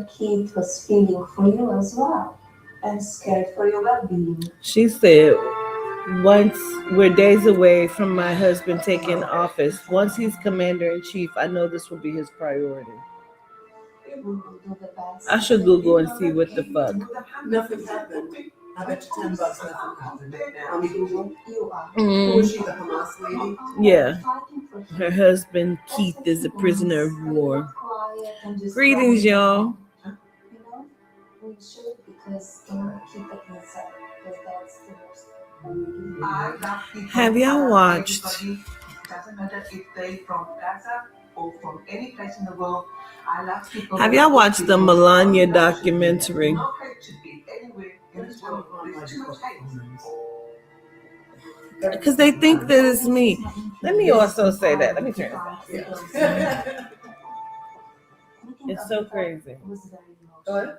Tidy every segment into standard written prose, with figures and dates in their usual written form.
your kid was feeling for you as well and scared for your well-being. She said, once we're days away from my husband taking office, once he's commander in chief, I know this will be his priority. We will do the I best. should Google and see what the fuck. Nothing happened. I bet you $10 nothing happened. On the Google. You are. Who was she, the Hamas lady? Yeah. Fighting for him. Her husband, Keith, is a prisoner of war. Greetings, y'all. You know, we should because keep it inside because that's the most. Have y'all watched? Doesn't matter if they from Gaza or from any place in the world. I love people. Have y'all watched the Melania documentary? No hate should be anywhere in this world. There's too much hate. Because they think that it's me. Let me also say that. Let me turn it down. It's so crazy. Go ahead.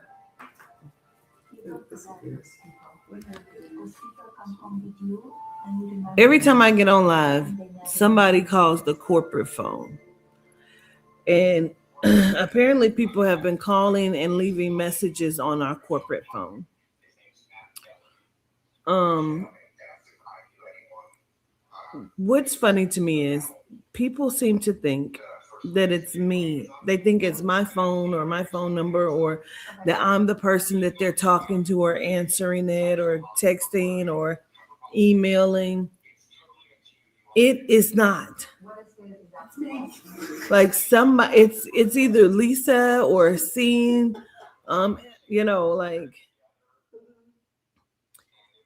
Every time I get on live, somebody calls the corporate phone. And apparently people have been calling and leaving messages on our corporate phone. What's funny to me is people seem to think that it's me. They think it's my phone or my phone number or that I'm the person that they're talking to or answering it or texting or emailing. It is not. Like somebody, it's either Lisa or Scene. Like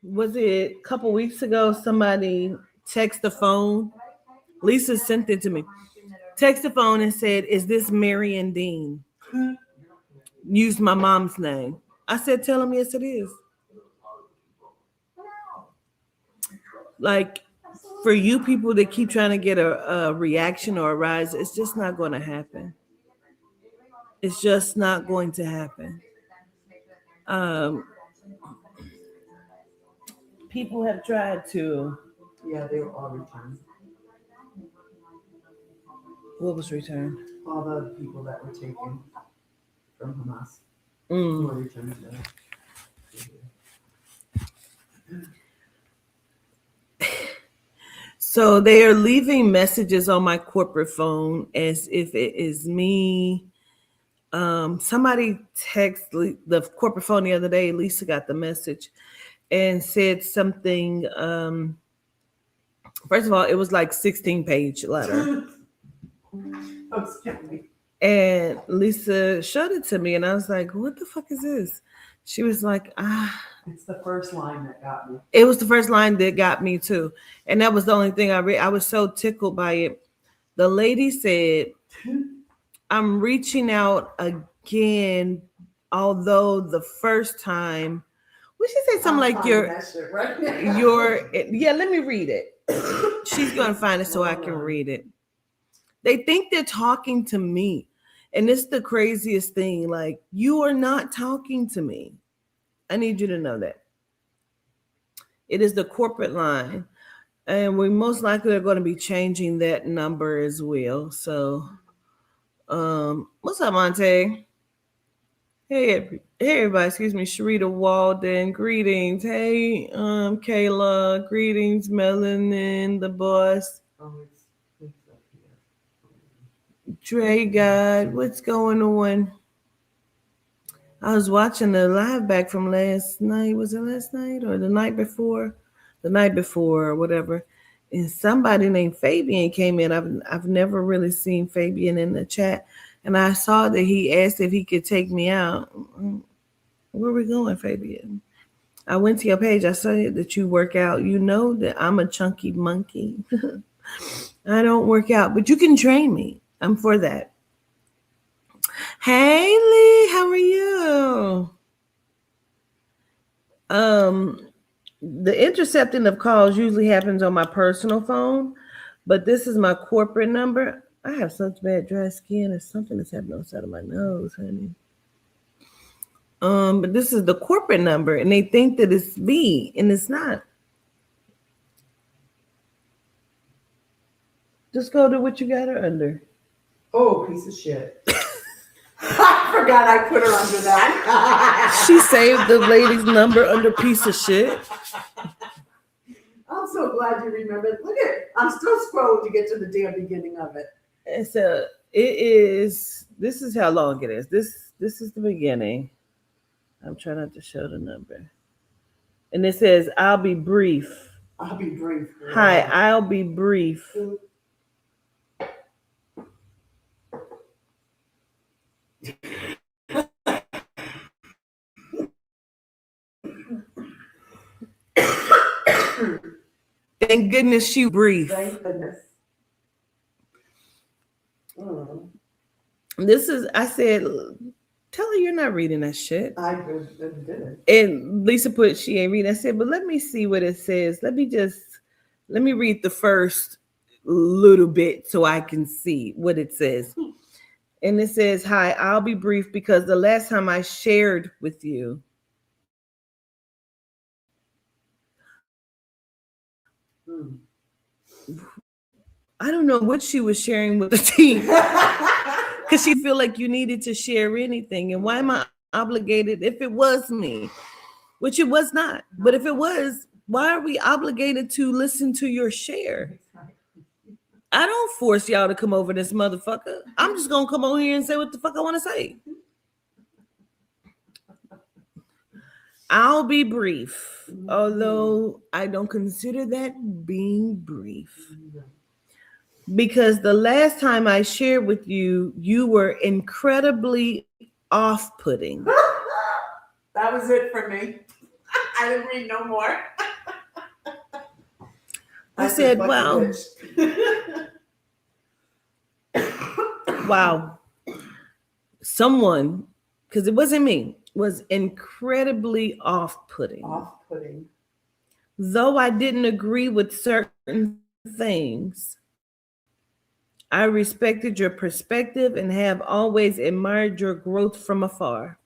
was it a couple weeks ago? Somebody texted the phone. Lisa sent it to me. Text the phone and said, "Is this Marion Dean?" Used my mom's name. I said, "Tell him yes, it is." Like, for you people that keep trying to get a reaction or a rise, it's just not going to happen. It's just not going to happen. People have tried to. Yeah, they were all returned. What was returned? All the people that were taken from Hamas were returned to them. So they are leaving messages on my corporate phone as if it is me. Somebody texted the corporate phone the other day. Lisa got the message and said something. First of all, it was like 16-page letter. And Lisa showed it to me, and I was like, "What the fuck is this?" She was like, It's the first line that got me. It was the first line that got me too. And that was the only thing I read. I was so tickled by it. The lady said, "I'm reaching out again, although the first time," well, she said something like yeah, let me read it. She's going to find it so I can read it. They think they're talking to me. And it's the craziest thing. Like, you are not talking to me. I need you to know that. It is the corporate line. And we most likely are going to be changing that number as well. So, what's up, Monte? Hey, everybody. Excuse me. Sharita Walden. Greetings. Hey, Kayla. Greetings. Melanin, the boss. Dre God, what's going on? I was watching the live back from last night. Was it last night or the night before? The night before or whatever. And somebody named Fabian came in. I've never really seen Fabian in the chat. And I saw that he asked if he could take me out. Where are we going, Fabian? I went to your page. I saw that you work out. You know that I'm a chunky monkey. I don't work out, but you can train me. I'm for that. Hey, Lee, how are you? The intercepting of calls usually happens on my personal phone, but this is my corporate number. I have such bad dry skin. There's something that's happening on the side of my nose, honey. But this is the corporate number, and they think that it's me, and it's not. Just go to what you got her under. Oh, piece of shit. I forgot I put her under that. She saved the lady's number under piece of shit. I'm so glad you remembered. Look at, I'm still scrolling to get to the damn beginning of it. This is how long it is. This is the beginning. I'm trying not to show the number. And it says, I'll be brief. I'll be brief. Hi, I'll be brief. Thank goodness she brief. Thank goodness. I said, tell her you're not reading that shit. I didn't. And Lisa put, she ain't reading. I said, but let me see what it says. Let me read the first little bit so I can see what it says. And it says, hi, I'll be brief because the last time I shared with you, I don't know what she was sharing with the team because she feel like you needed to share anything. And why am I obligated if it was me? Which it was not. But if it was, why are we obligated to listen to your share? I don't force y'all to come over this motherfucker. I'm just going to come over here and say what the fuck I want to say. I'll be brief, although I don't consider that being brief. Because the last time I shared with you, you were incredibly off-putting. That was it for me. I didn't read no more. I said, wow. Wow. Someone, because it wasn't me, was incredibly off-putting. Off-putting. Though I didn't agree with certain things, I respected your perspective and have always admired your growth from afar.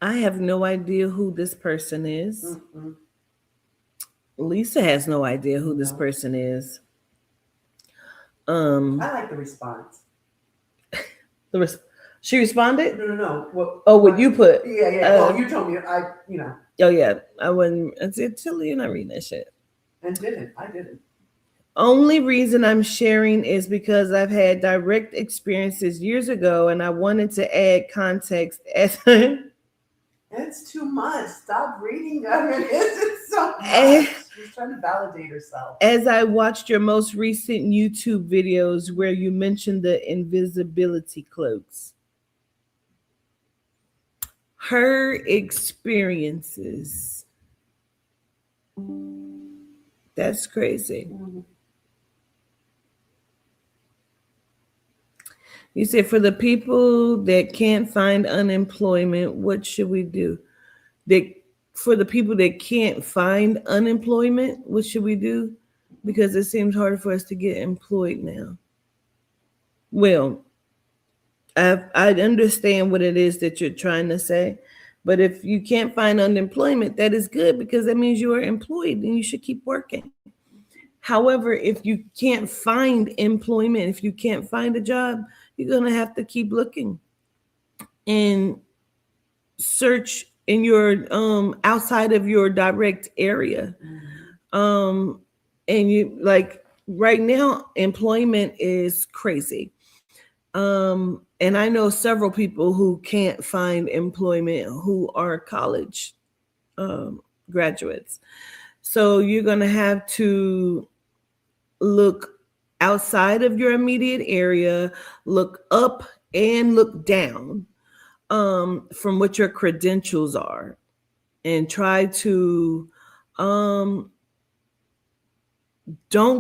I have no idea who this person is. Mm-mm. Lisa has no idea who this person is. I like the response. She responded? No. What you put? Yeah. You told me. Oh yeah, I wouldn't. I said, Tilly, you're not reading that shit. I didn't. Only reason I'm sharing is because I've had direct experiences years ago, and I wanted to add context as. It's too much. Stop reading of it. It's so much. She's trying to validate herself. As I watched your most recent YouTube videos where you mentioned the invisibility cloaks. Her experiences. That's crazy. You said, for the people that can't find unemployment, what should we do? For the people that can't find unemployment, what should we do? Because it seems harder for us to get employed now. Well, I understand what it is that you're trying to say, but if you can't find unemployment, that is good because that means you are employed and you should keep working. However, if you can't find employment, if you can't find a job, you're going to have to keep looking and search in your outside of your direct area. And you like right now, employment is crazy. And I know several people who can't find employment who are college graduates. So you're going to have to look outside of your immediate area, look up and look down from what your credentials are, and try to don't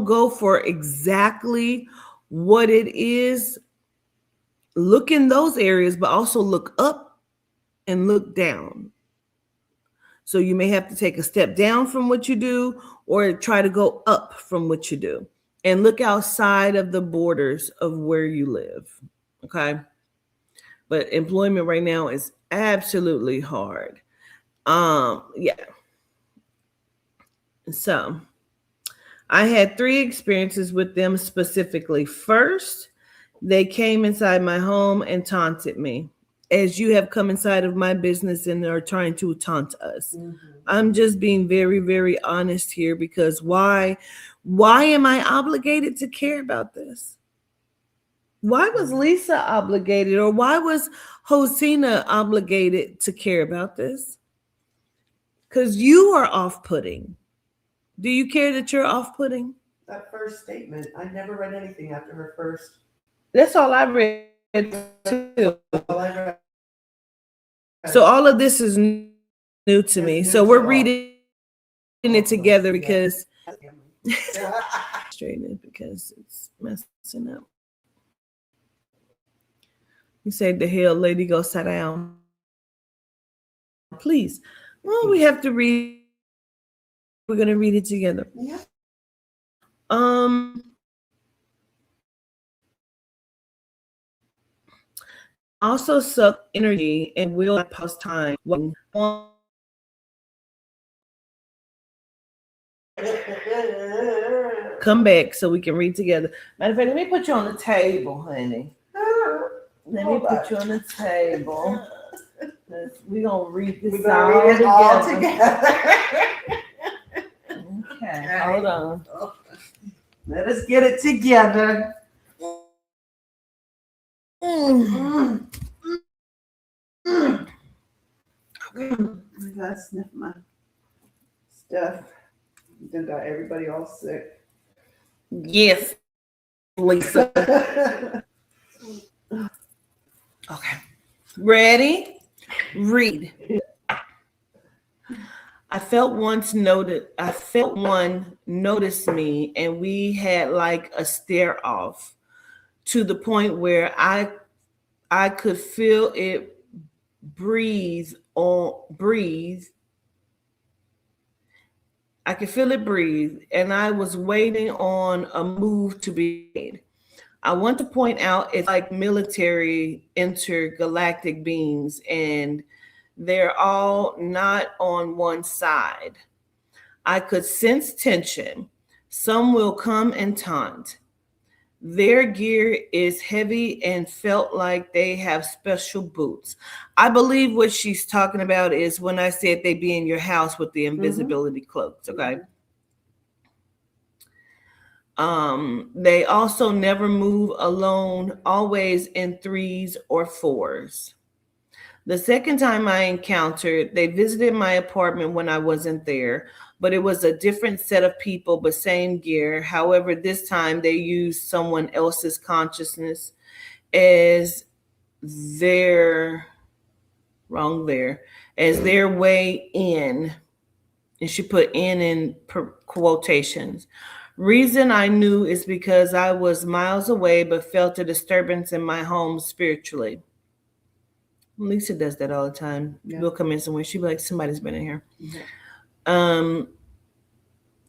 go for exactly what it is. Look in those areas, but also look up and look down. So you may have to take a step down from what you do or try to go up from what you do. And look outside of the borders of where you live, okay? But employment right now is absolutely hard. Yeah. So I had 3 experiences with them specifically. First, They came inside my home and taunted me, as you have come inside of my business and are trying to taunt us. I'm just being very, very honest here, because why am I obligated to care about this? Why was Lisa obligated, or why was Hosina obligated to care about this? Because you are off-putting. Do you care that you're off-putting? That first statement, I never read anything after her first. That's all I read too. All I read. So all of this is new to me. So we're reading it together because straighten it because it's messing up. You said the hell, lady, go sit down. Please. Well, we have to read. We're gonna read it together. Yeah. Also suck energy and will pause time. Come back so we can read together. Matter of fact, let me put you on the table, honey. Let me put you on the table. We're gonna read this all together. Okay, hold on. Let us get it together. Mm. I gotta sniff my stuff. Then got everybody all sick. Yes, Lisa. Okay. Ready? Read. I felt one notice me, and we had like a stare off, to the point where I could feel it breathe. I could feel it breathe, and I was waiting on a move to be made. I want to point out it's like military intergalactic beings, and they're all not on one side. I could sense tension. Some will come and taunt. Their gear is heavy and felt like they have special boots. I believe what she's talking about is when I said they be in your house with the invisibility cloaks, okay? They also never move alone, always in 3s or 4s. The second time I encountered, they visited my apartment when I wasn't there, but it was a different set of people, but same gear. However, this time they used someone else's consciousness as their way in. And she put in quotations. Reason I knew is because I was miles away, but felt a disturbance in my home spiritually. Lisa does that all the time. Yeah. We'll come in somewhere. She'll be like, somebody's been in here. Yeah.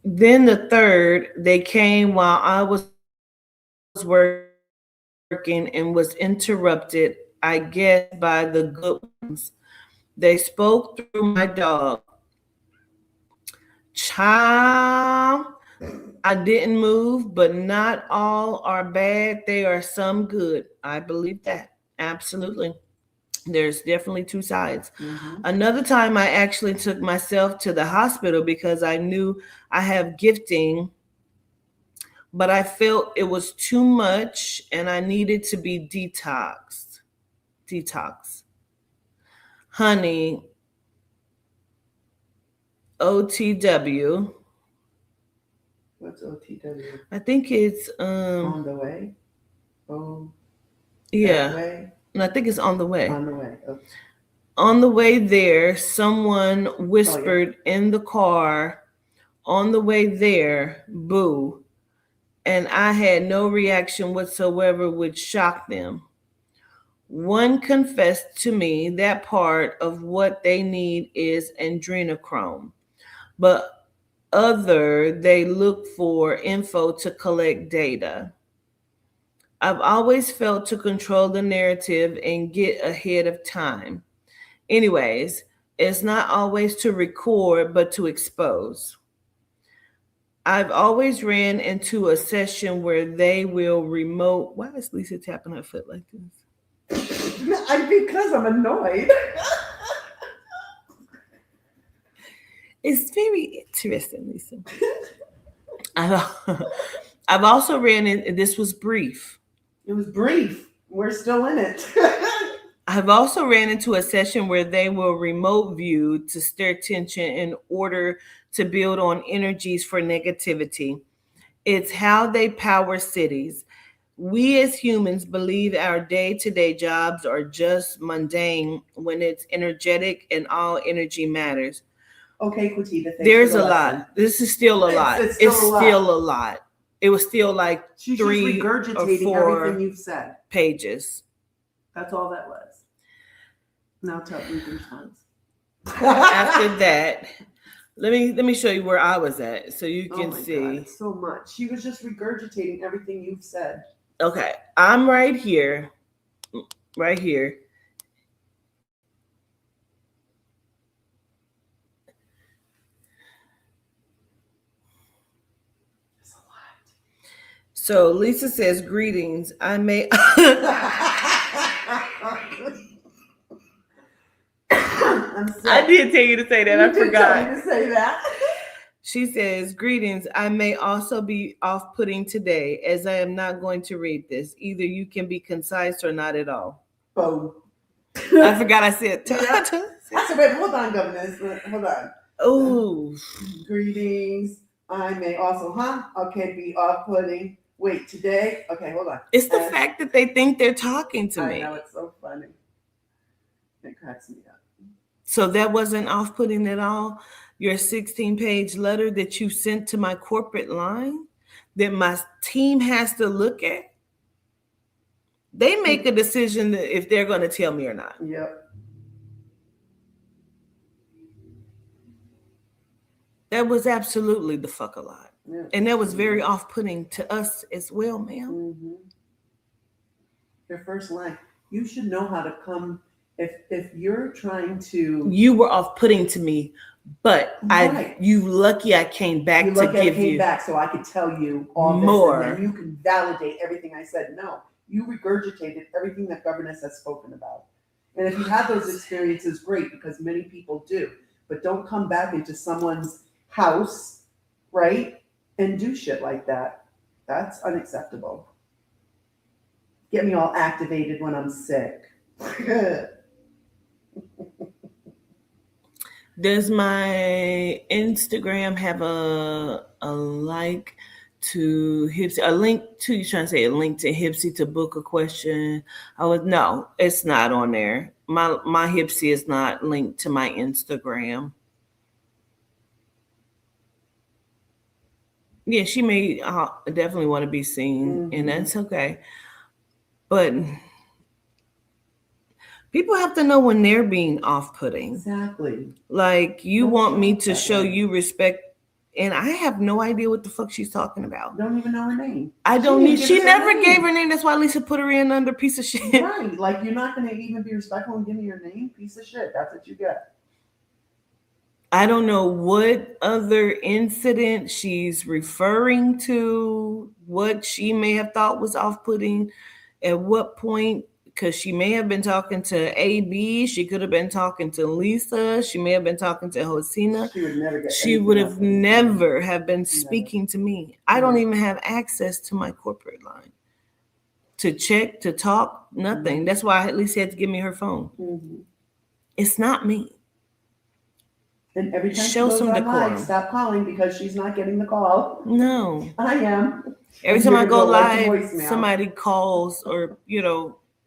Then the third, they came while I was working and was interrupted, I guess, by the good ones. They spoke through my dog. Child, I didn't move, but not all are bad. There are some good. I believe that. Absolutely. There's definitely two sides. Another time I actually took myself to the hospital because I knew I have gifting, but I felt it was too much and I needed to be detoxed. Honey, OTW. What's OTW? I think it's on the way. Oh, yeah. Way? And I think it's on the way. On the way. Okay. On the way there, someone whispered in the car, on the way there, boo. And I had no reaction whatsoever, which shocked them. One confessed to me that part of what they need is adrenochrome, but they look for info to collect data. I've always felt to control the narrative and get ahead of time. Anyways, it's not always to record, but to expose. I've always ran into a session where they will remote. Why is Lisa tapping her foot like this? Because I'm annoyed. It's very interesting, Lisa. I've also ran in, this was brief. It was brief. We're still in it. I've also ran into a session where they will remote view to stir tension in order to build on energies for negativity. It's how they power cities. We as humans believe our day-to-day jobs are just mundane when it's energetic and all energy matters. Okay, Quatita, thanks There's for a the lesson. lot. This is still a lot. It's It's still a lot. still a lot. It was still like She's 3 just or regurgitating 4 everything you've said. pages. That's all that was. Now tell me your response. After that, let me show you where I was at so you can see. God, it's so much. She was just regurgitating everything you've said. Okay, I'm right here. Right here. It's a lot. So Lisa says, greetings. I may I'm sick. I did tell you to say that. I You did forgot. tell me to say that. She says, greetings. I may also be off-putting today as I am not going to read this. Either you can be concise or not at all. Boom. I forgot I said. I said, wait, hold on, governors. Hold on. Oh, Greetings. I may also, okay, be off-putting. Wait, today? Okay, hold on. it's the fact that they think they're talking to I me. know, it's so funny. It cracks me up. So that wasn't off-putting at all. Your 16-page letter that you sent to my corporate line that my team has to look at. They make a decision that if they're going to tell me or not. Yep. That was absolutely the fuck a lot. Yeah. And that was very off-putting to us as well, ma'am. Mm-hmm. Your first line. You should know how to come if you're trying to. You were off-putting to me, but Right. you lucky I came back You to look at give it, came you back so I could tell you all this, more. and then you can validate everything I said. No, you regurgitated everything that governess has spoken about. And if you have those experiences, great, because many people do. But don't come back into someone's house, right, and do shit like that. That's unacceptable. Get me all activated when I'm sick. Does my Instagram have a link to Hipsy? A link to, you trying to say a link to Hipsy to book a question? No, it's not on there. My Hipsy is not linked to my Instagram. Yeah, she may definitely want to be seen, and that's okay. But people have to know when they're being off-putting. Exactly. Like, you Don't want me talk to that show way. you respect, and I have no idea what the fuck she's talking about. Don't even know her name. I don't need. didn't She give us her never name. gave her name. That's why Lisa put her in under piece of shit. Right. Like, you're not going to even be respectful and give me your name? Piece of shit. That's what you get. I don't know what other incident she's referring to, what she may have thought was off-putting, at what point, because she may have been talking to AB, she could have been talking to Lisa, she may have been talking to Hosina. She would never get She anything would off have of me. never have been speaking to me. I don't even have access to my corporate line to check, to talk, nothing. That's why at least she had to give me her phone. Mhm. It's not me. And every time Show she goes some online, decorum. stop calling because she's not getting the call. No. I am. Every And time I you're go gonna right to live, voicemail. somebody calls or,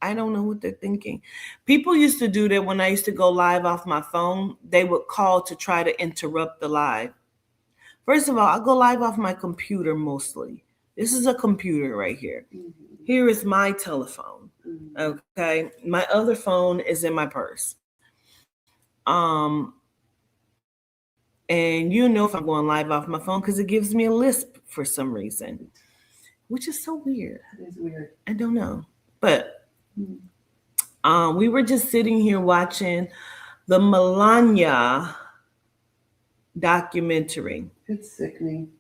I don't know what they're thinking. People used to do that when I used to go live off my phone. They would call to try to interrupt the live. First of all, I go live off my computer mostly. This is a computer right here. Here is my telephone. Okay. My other phone is in my purse. And if I'm going live off my phone because it gives me a lisp for some reason, which is so weird. It is weird. I don't know. But we were just sitting here watching the Melania documentary. It's sickening.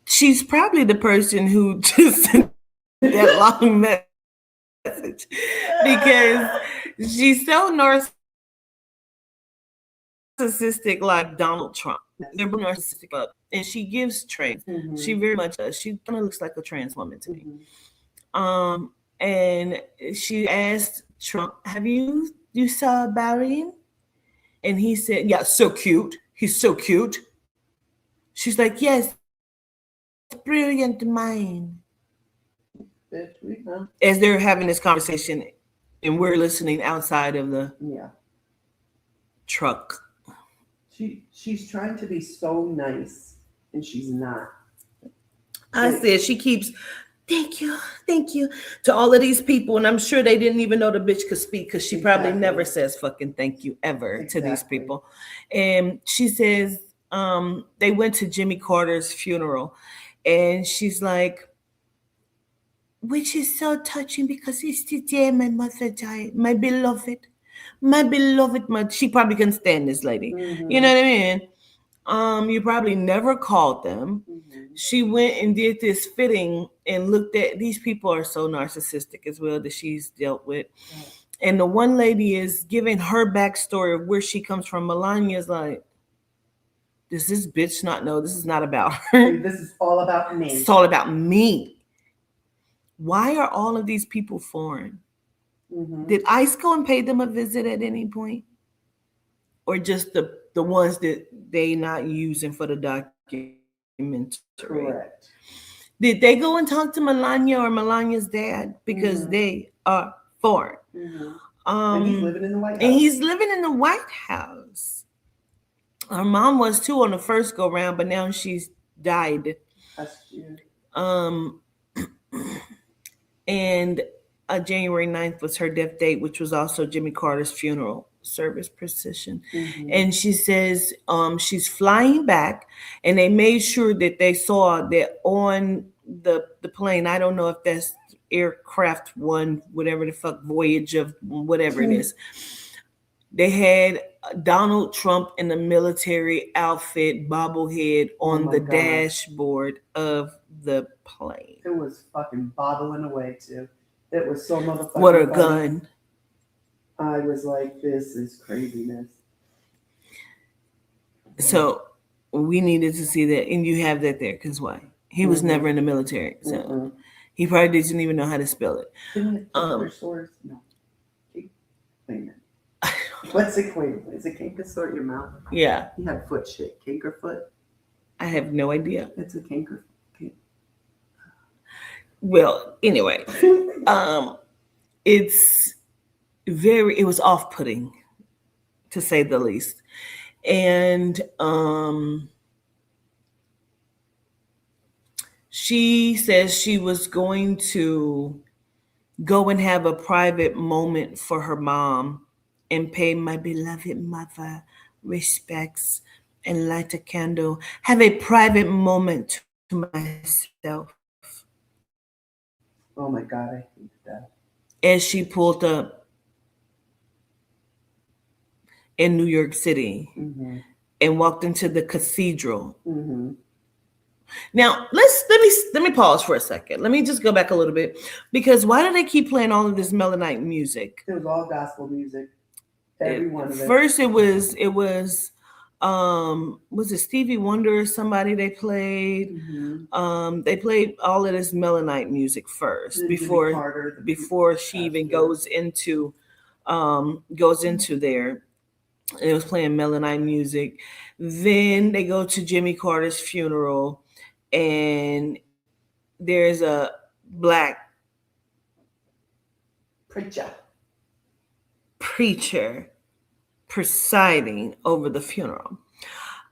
She's probably the person who just sent that long message because she's so narcissistic, like Donald Trump. They're narcissistic, and she gives trans. Mhm. She very much does. She kind of looks like a trans woman to me. Mhm. And she asked Trump, "Have you saw Barry?" And he said, "Yeah, so cute. He's so cute." She's like, "Yes, brilliant mind." Bitch, we know. As they're having this conversation, and we're listening outside of the Yeah. truck. She's trying to be so nice, and she's not. I said she keeps, thank you to all of these people, and I'm sure they didn't even know the bitch could speak because she probably Exactly. never says fucking thank you ever to these Exactly. people. And she says they went to Jimmy Carter's funeral, and she's like, which is so touching because it's the day my mother died, my beloved. She probably couldn't stand this lady. Mhm. You know what I mean? You probably never called them. Mhm. She went and did this fitting and looked at these people are so narcissistic as well that she's dealt with. Right. And the one lady is giving her backstory of where she comes from. Melania's like, does this bitch not know this is not about her? This is all about me. It's all about me. Why are all of these people foreign? Mhm. Did ICE go and pay them a visit at any point? Or just the ones that they not using for the documentary? Correct. Did they go and talk to Melania or Melania's dad? Because Mhm. they are foreign. Mhm. And he's living in the White House. And he's living in the White House. Her mom was too on the first go round, but now she's died. That's cute. And January 9th was her death date, which was also Jimmy Carter's funeral service procession. Mhm. And she says she's flying back, and they made sure that they saw that on the plane. I don't know if that's aircraft one, whatever the fuck, voyage of whatever it is. They had Donald Trump in the military outfit, bobblehead on my the God. dashboard of the plane. It was fucking bobbling away too. It was so motherfucking What a funny. gun. I was like, this is craziness. So we needed to see that, and you have that there because why? He was Mhm. never in the military, so Mhm. he probably didn't even know how to spell it. Didn't it source? No. Wait a minute. What's it? Wait, is it canker your mouth? Yeah, He had foot shit. Canker foot? I have no idea. It's a canker. Well, anyway, it was off-putting, to say the least. And she says she was going to go and have a private moment for her mom and pay my beloved mother respects and light a candle, have a private moment to myself. Oh my God, I hate that. As she pulled up in New York City Mhm. and walked into the cathedral. Mhm. Now let me pause for a second. Let me just go back a little bit, because why do they keep playing all of this Melanin music? It was all gospel music. Every one of it. First it was it Stevie Wonder or somebody they played? Mhm. They played all of this Melanite music first Jimmy before Carter, before she even goes into there. It was playing Melanite music. Then they go to Jimmy Carter's funeral, and there's a black preacher presiding over the funeral.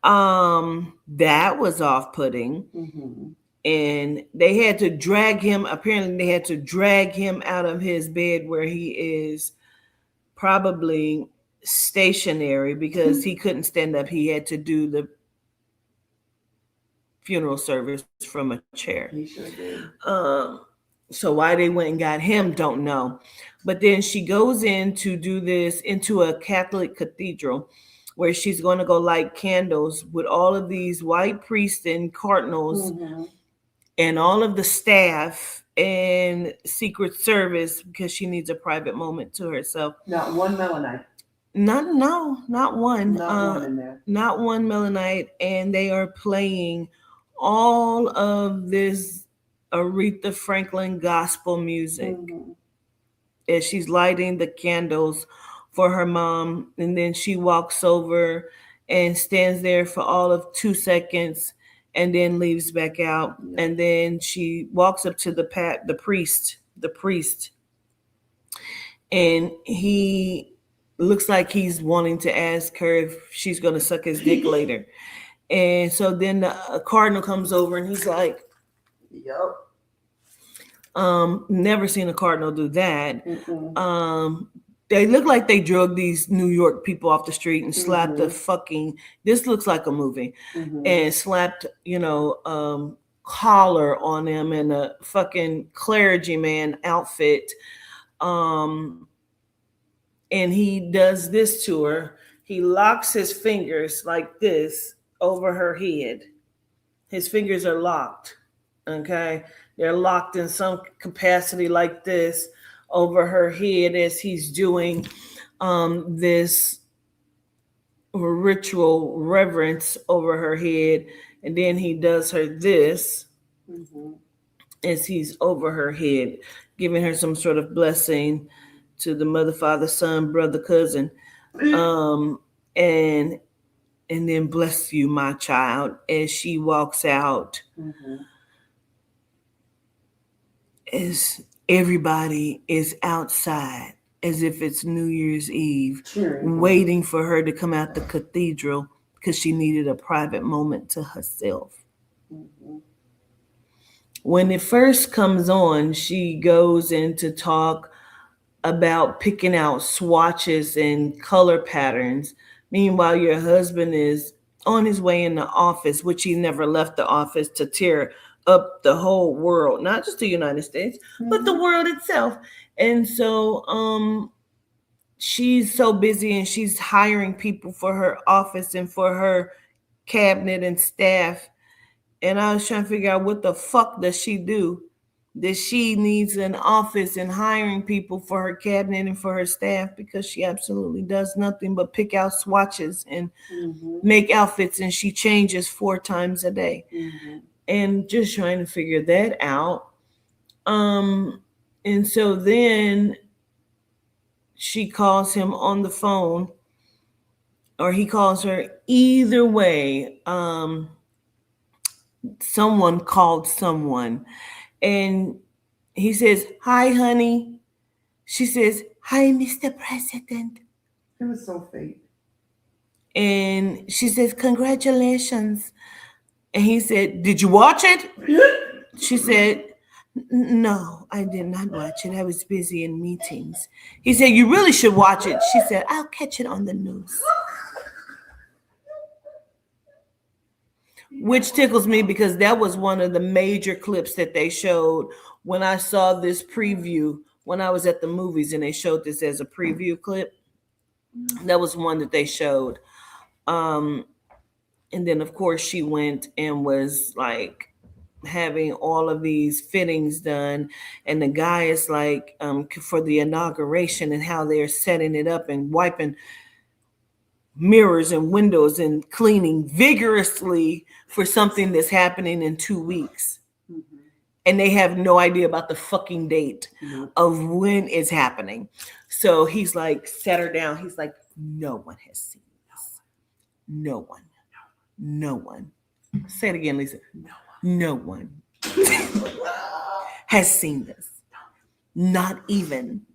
That was off-putting. Mhm. And they had to drag him. Apparently, they had to drag him out of his bed where he is probably stationary because he couldn't stand up. He had to do the funeral service from a chair. He sure did. So why they went and got him, don't know. But then she goes in to do this into a Catholic cathedral, where she's going to go light candles with all of these white priests and cardinals Mhm. and all of the staff and Secret Service because she needs a private moment to herself. Not one Melanite. Not one. Not one in there. Not one Melanite, and they are playing all of this Aretha Franklin gospel music Mhm. as she's lighting the candles for her mom, and then she walks over and stands there for all of 2 seconds and then leaves back out. Yeah. And then she walks up to the priest, and he looks like he's wanting to ask her if she's going to suck his dick later. And so then the cardinal comes over and he's like, Yep. never seen a cardinal do that. Mm-mm. They look like they drug these New York people off the street and slapped the fucking, this looks like a movie, Mhm. and slapped, collar on them and a fucking clergyman outfit. And he does this to her. He locks his fingers like this over her head. His fingers are locked. Okay. They're locked in some capacity like this over her head as he's doing this ritual reverence over her head. And then he does her this Mhm. as he's over her head, giving her some sort of blessing to the mother, father, son, brother, cousin. And then bless you, my child, as she walks out. Mhm. As everybody is outside, as if it's New Year's Eve, Cheering. waiting for her to come out the cathedral because she needed a private moment to herself. Mhm. When it first comes on, she goes in to talk about picking out swatches and color patterns. Meanwhile, your husband is on his way in the office, which he never left the office, to tear up the whole world, not just the United States, but the world itself. And so she's so busy and she's hiring people for her office and for her cabinet and staff. And I was trying to figure out, what the fuck does she do that she needs an office and hiring people for her cabinet and for her staff, because she absolutely does nothing but pick out swatches and Mhm. make outfits, and she changes 4 times a day. Mhm. And just trying to figure that out. And so then she calls him on the phone, or he calls her. Either way, someone called someone, and he says, "Hi, honey." She says, "Hi, Mr. President." It was so fake. And she says, "Congratulations." And he said, "Did you watch it?" She said, "No, I did not watch it. I was busy in meetings." He said, "You really should watch it." She said, "I'll catch it on the news." Which tickles me, because that was one of the major clips that they showed when I saw this preview when I was at the movies, and they showed this as a preview clip. That was one that they showed. And then, of course, she went and was like having all of these fittings done, and the guy is like, for the inauguration, and how they're setting it up and wiping mirrors and windows and cleaning vigorously for something that's happening in 2 weeks. Mhm. And they have no idea about the fucking date Nope. of when it's happening. So he's like, sat her down. He's like, "No one has seen this. No one. No one." Say it again, Lisa. No one has seen this. Not even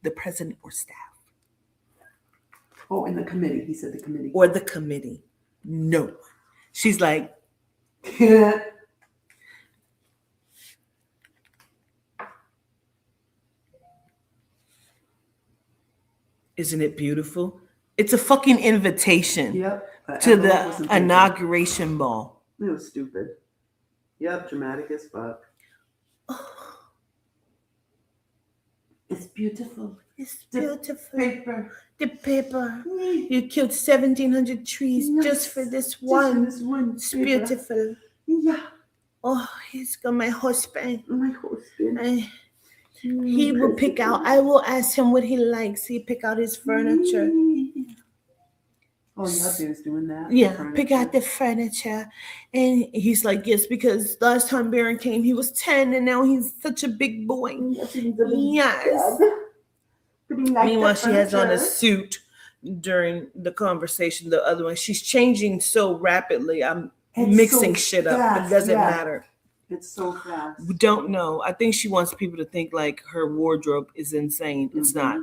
the president or staff Oh, and the committee. He said the committee. or the committee. No one. She's like, "Isn't it beautiful?" It's a fucking invitation Yep. to Everyone the wasn't thinking. inauguration ball. It was stupid. Yep, dramatic as fuck. It's beautiful. It's The beautiful. Paper. The paper. You killed 1,700 trees just for this one. Just for this one It's paper. beautiful. Yeah, Oh, he's got my husband. my husband. He will pick out. I will ask him what he likes. He pick out his furniture. Oh, your husband is doing that. Yeah, pick out the furniture. And he's like, yes, because last time Baron came, he was 10, and now he's such a big boy. Yes. Meanwhile, she has on a suit during the conversation. The other one, she's changing so rapidly. I'm mixing shit up. It doesn't matter. It's so fast. We don't know. I think she wants people to think like her wardrobe is insane. It's not.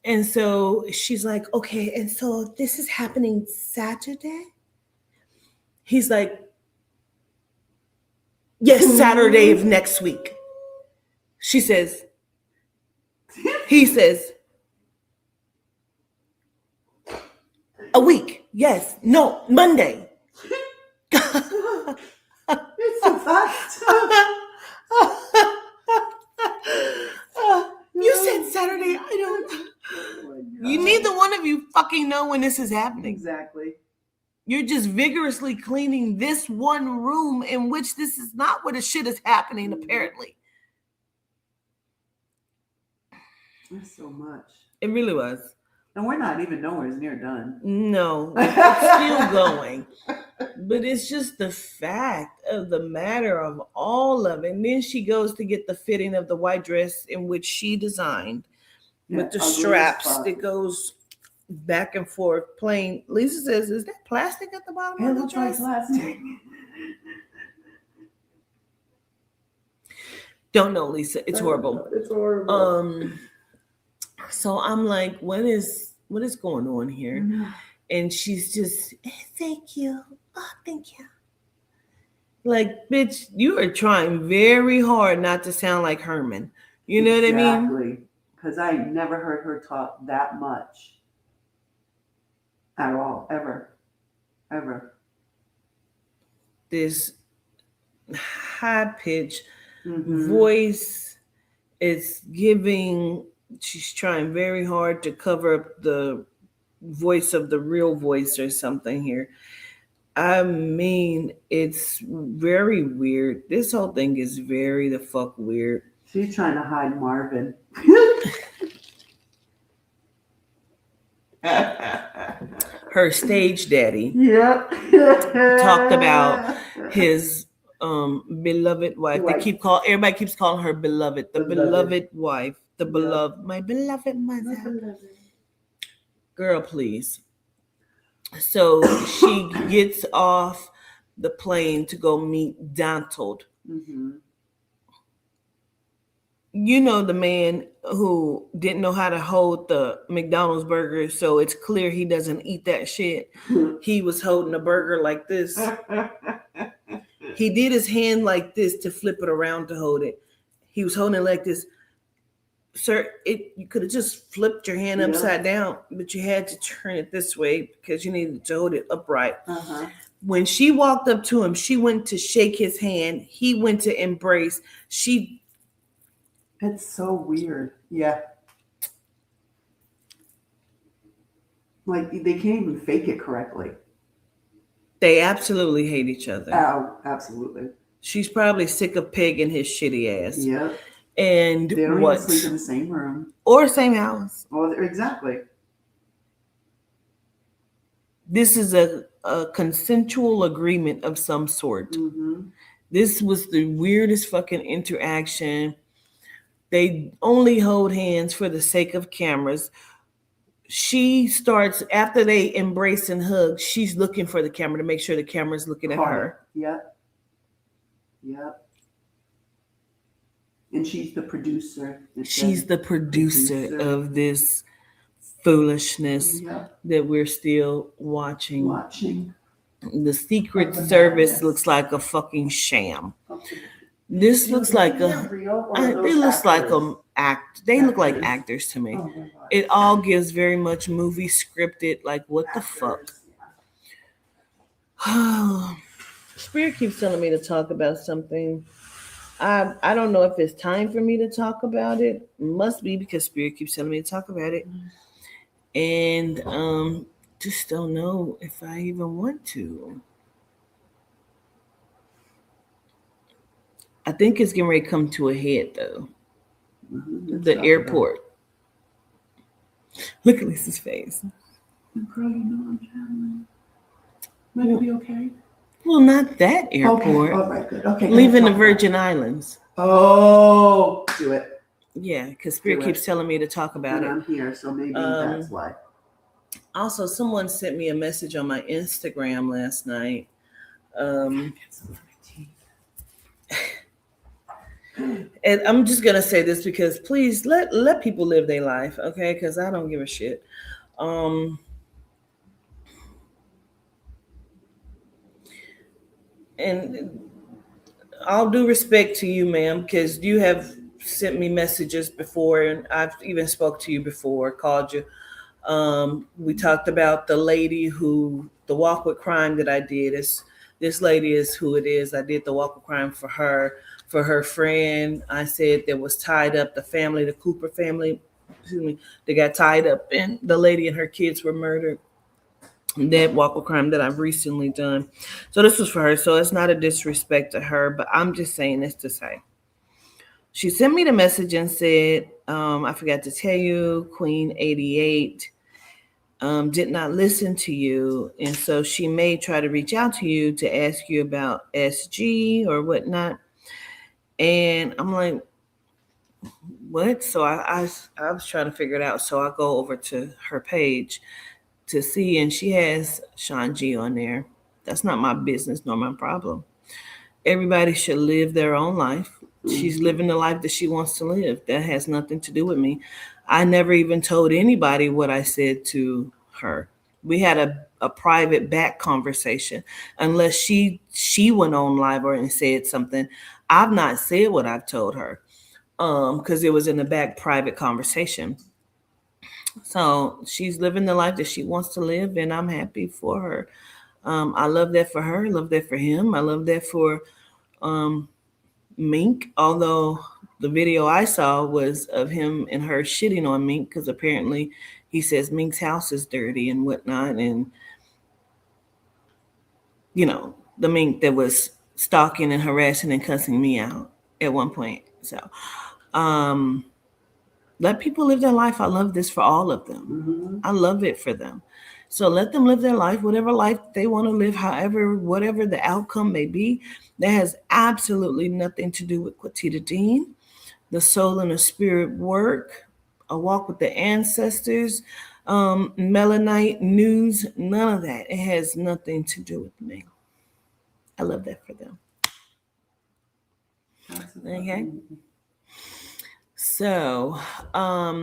And so she's like, okay, and so this is happening Saturday? He's like, yes, Saturday of next week. She says, he says, a week. Yes. No, Monday. It's so fast. You said Saturday. I don't. You neither one of you fucking know when this is happening. Exactly. You're just vigorously cleaning this one room in which this is not where the shit is happening, apparently. That's so much. It really was. And we're not even nowhere near done. No, it's still going. But it's just the fact of the matter of all of it. And then she goes to get the fitting of the white dress in which she designed with the straps that goes back and forth plain. Lisa says, is that plastic at the bottom It of the looks like dress? plastic. Don't know, Lisa. It's horrible. It's horrible. So I'm like, what is going on here? And she's just, thank you. Oh, thank you. Like, bitch, you are trying very hard not to sound like Herman. You know what I mean? Exactly. Because I never heard her talk that much. At all. Ever. This high-pitched voice is giving, she's trying very hard to cover up the voice of the real voice or something here. I mean, it's very weird. This whole thing is very the fuck weird. She's trying to hide Marvin. Her stage daddy Yep. talked about his beloved wife. Everybody keeps calling her beloved. The beloved wife. The beloved, my beloved mother. Girl, please. So she gets off the plane to go meet Donald. You know, the man who didn't know how to hold the McDonald's burger, so it's clear he doesn't eat that shit. He was holding a burger like this. He did his hand like this to flip it around to hold it. He was holding it like this. Sir, you could have just flipped your hand upside down, but you had to turn it this way because you needed to hold it upright. When she walked up to him, she went to shake his hand. He went to embrace. It's so weird. Yeah. Like, they can't even fake it correctly. They absolutely hate each other. Oh, absolutely. She's probably sick of Pig and his shitty ass. Yep. And they don't even sleep in the same room. Or same house. Well, exactly. This is a consensual agreement of some sort. This was the weirdest fucking interaction. They only hold hands for the sake of cameras. She starts, after they embrace and hug, she's looking for the camera to make sure the camera's looking at her. Yep. And she's the producer. She's the producer of this foolishness that we're still watching. The Secret Service looks like a fucking sham. This looks like they look like actors to me. It all gives very much movie scripted, like what the fuck. Spirit keeps telling me to talk about something. I don't know if it's time for me to talk about it. Must be because Spirit keeps telling me to talk about it. And just don't know if I even want to. I think it's getting ready to come to a head though. Let's The talk airport. Look at Lisa's face. Girl, you know I'm traveling. Might it be okay? Well, not that airport. Okay, all right, good. Okay, Leaving the let's talk Virgin Islands. about it. Oh, do it. Yeah, because Spirit Do keeps it. telling me to talk about And it. I'm here, so maybe that's why. Also, someone sent me a message on my Instagram last night. And I'm just gonna say this because please let people live their life, okay? Because I don't give a shit. And all due respect to you, ma'am, because you have sent me messages before, and I've even spoke to you before, called you. We talked about the lady the walk with crime that I did. This lady is who it is. I did the walk with crime for her friend. I said that was tied up, the family, the Cooper family, excuse me, they got tied up, and the lady and her kids were murdered. That walk with crime that I've recently done. So this was for her. So it's not a disrespect to her, but I'm just saying this to say. She sent me the message and said, I forgot to tell you, Queen 88 did not listen to you. And so she may try to reach out to you to ask you about SG or whatnot. And I'm like, what? So I was trying to figure it out. So I go over to her page to see, and she has Sean G on there. That's not my business nor my problem. Everybody should live their own life. She's living the life that she wants to live. That has nothing to do with me. I never even told anybody what I said to her. We had a private back conversation. Unless she went on live or and said something. I've not said what I've told her. Because it was in the back private conversation. So she's living the life that she wants to live, and I'm happy for her. I love that for her. I love that for him. I love that for Mink, although the video I saw was of him and her shitting on Mink because apparently he says Mink's house is dirty and whatnot. And, you know, the Mink that was stalking and harassing and cussing me out at one point. So, let people live their life. I love this for all of them. I love it for them. So let them live their life, whatever life they want to live, however, whatever the outcome may be. That has absolutely nothing to do with Quatita Dean, the soul and the spirit work, a walk with the ancestors, Melanite news, none of that. It has nothing to do with me. I love that for them. Okay. So, I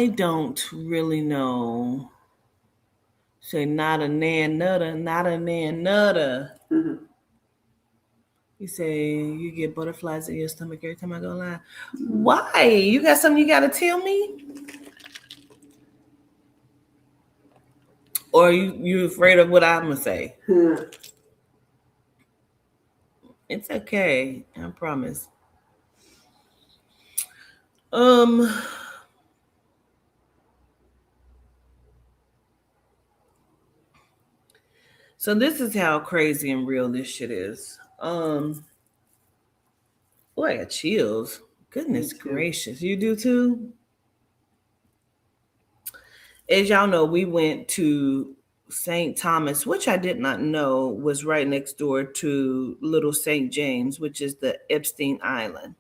don't really know. Say not a nan nutter, not a nan nutter. You say you get butterflies in your stomach every time I go live. Why? You got something you got to tell me? Or you afraid of what I'm going to say? It's okay. I promise. So this is how crazy and real this shit is. Oh, I got chills. Goodness gracious. You do too? As y'all know, we went to St. Thomas, which I did not know was right next door to Little St. James, which is the Epstein Island.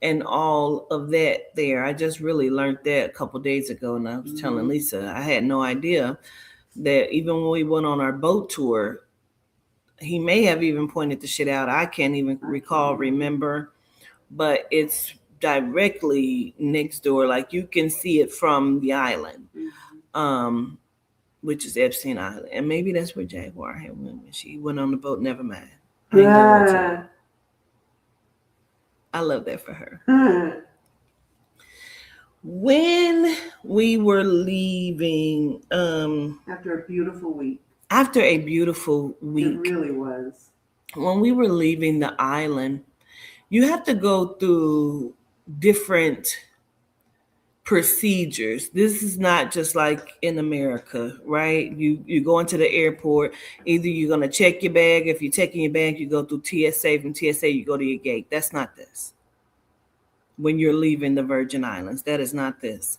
And all of that there. I just really learned that a couple days ago, and I was telling Lisa, I had no idea that even when we went on our boat tour, he may have even pointed the shit out. I can't even remember, but it's directly next door. Like you can see it from the island. which is Epstein Island. And maybe that's where Jaguar had went when she went on the boat. Never mind. I ain't going to it. I love that for her. When we were leaving, After a beautiful week. It really was. When we were leaving the island, you have to go through different procedures. This is not just like in America, right? You go into the airport, either you're going to check your bag. If you're taking your bag, you go through TSA. From TSA, you go to your gate. That's not this. When you're leaving the Virgin Islands, that is not this.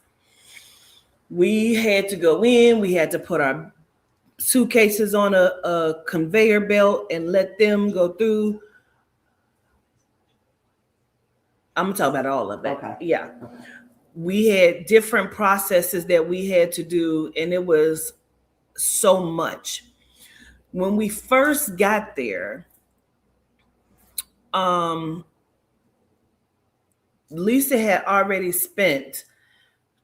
We had to go in, we had to put our suitcases on a conveyor belt and let them go through. I'm gonna talk about all of it. Okay. Yeah. We had different processes that we had to do, and it was so much. When we first got there, Lisa had already spent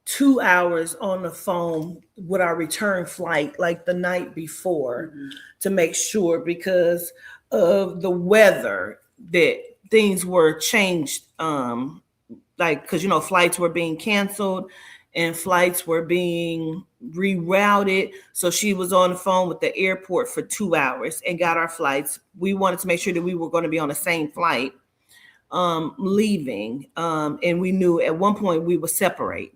2 hours on the phone with our return flight, like the night before, to make sure, because of the weather, that things were changed. Because, flights were being canceled and flights were being rerouted. So she was on the phone with the airport for 2 hours and got our flights. We wanted to make sure that we were going to be on the same flight leaving. And we knew at one point we would separate,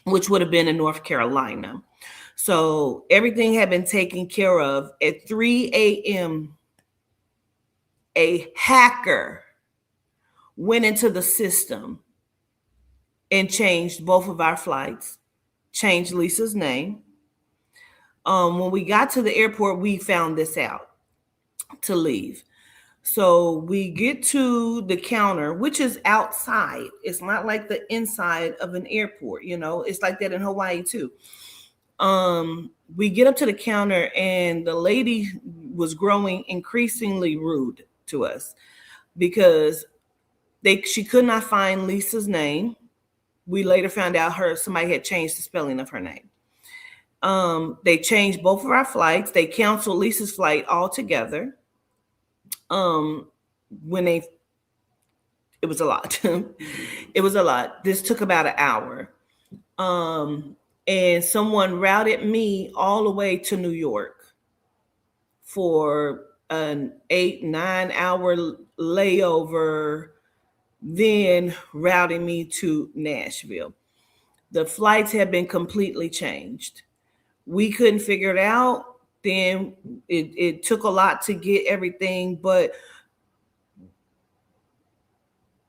which would have been in North Carolina. So everything had been taken care of. At 3 a.m., a hacker went into the system and changed both of our flights, changed Lisa's name. When we got to the airport, we found this out to leave. So we get to the counter, which is outside. It's not like the inside of an airport, it's like that in Hawaii too. We get up to the counter and the lady was growing increasingly rude to us because she could not find Lisa's name. We later found out somebody had changed the spelling of her name. They changed both of our flights. They canceled Lisa's flight altogether. It was a lot. It was a lot. This took about an hour. And someone routed me all the way to New York for an 8-9 hour layover, then routing me to Nashville. The flights had been completely changed. We couldn't figure it out. Then it took a lot to get everything, but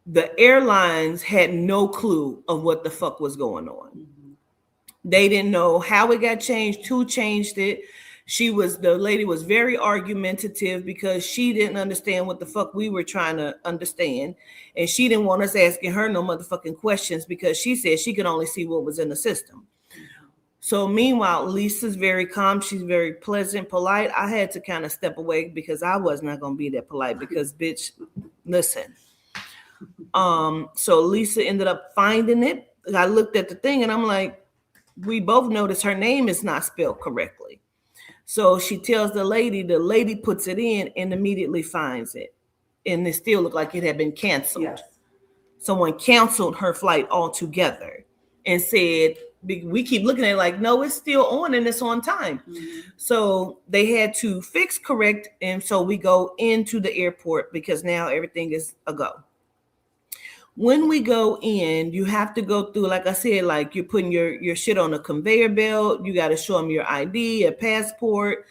the airlines had no clue of what the fuck was going on. They didn't know how it got changed, who changed it. The lady was very argumentative because she didn't understand what the fuck we were trying to understand. And she didn't want us asking her no motherfucking questions because she said she could only see what was in the system. So meanwhile, Lisa's very calm. She's very pleasant, polite. I had to kind of step away because I was not going to be that polite because, bitch, listen. So Lisa ended up finding it. I looked at the thing and I'm like, we both noticed her name is not spelled correctly. So she tells the lady puts it in and immediately finds it. And it still looked like it had been canceled. Yes. Someone canceled her flight altogether and said, we keep looking at it like, no, it's still on and it's on time. So they had to fix correct. And so we go into the airport because now everything is a go. When we go in, you have to go through, like I said, like you're putting your shit on a conveyor belt. You got to show them your ID, a passport,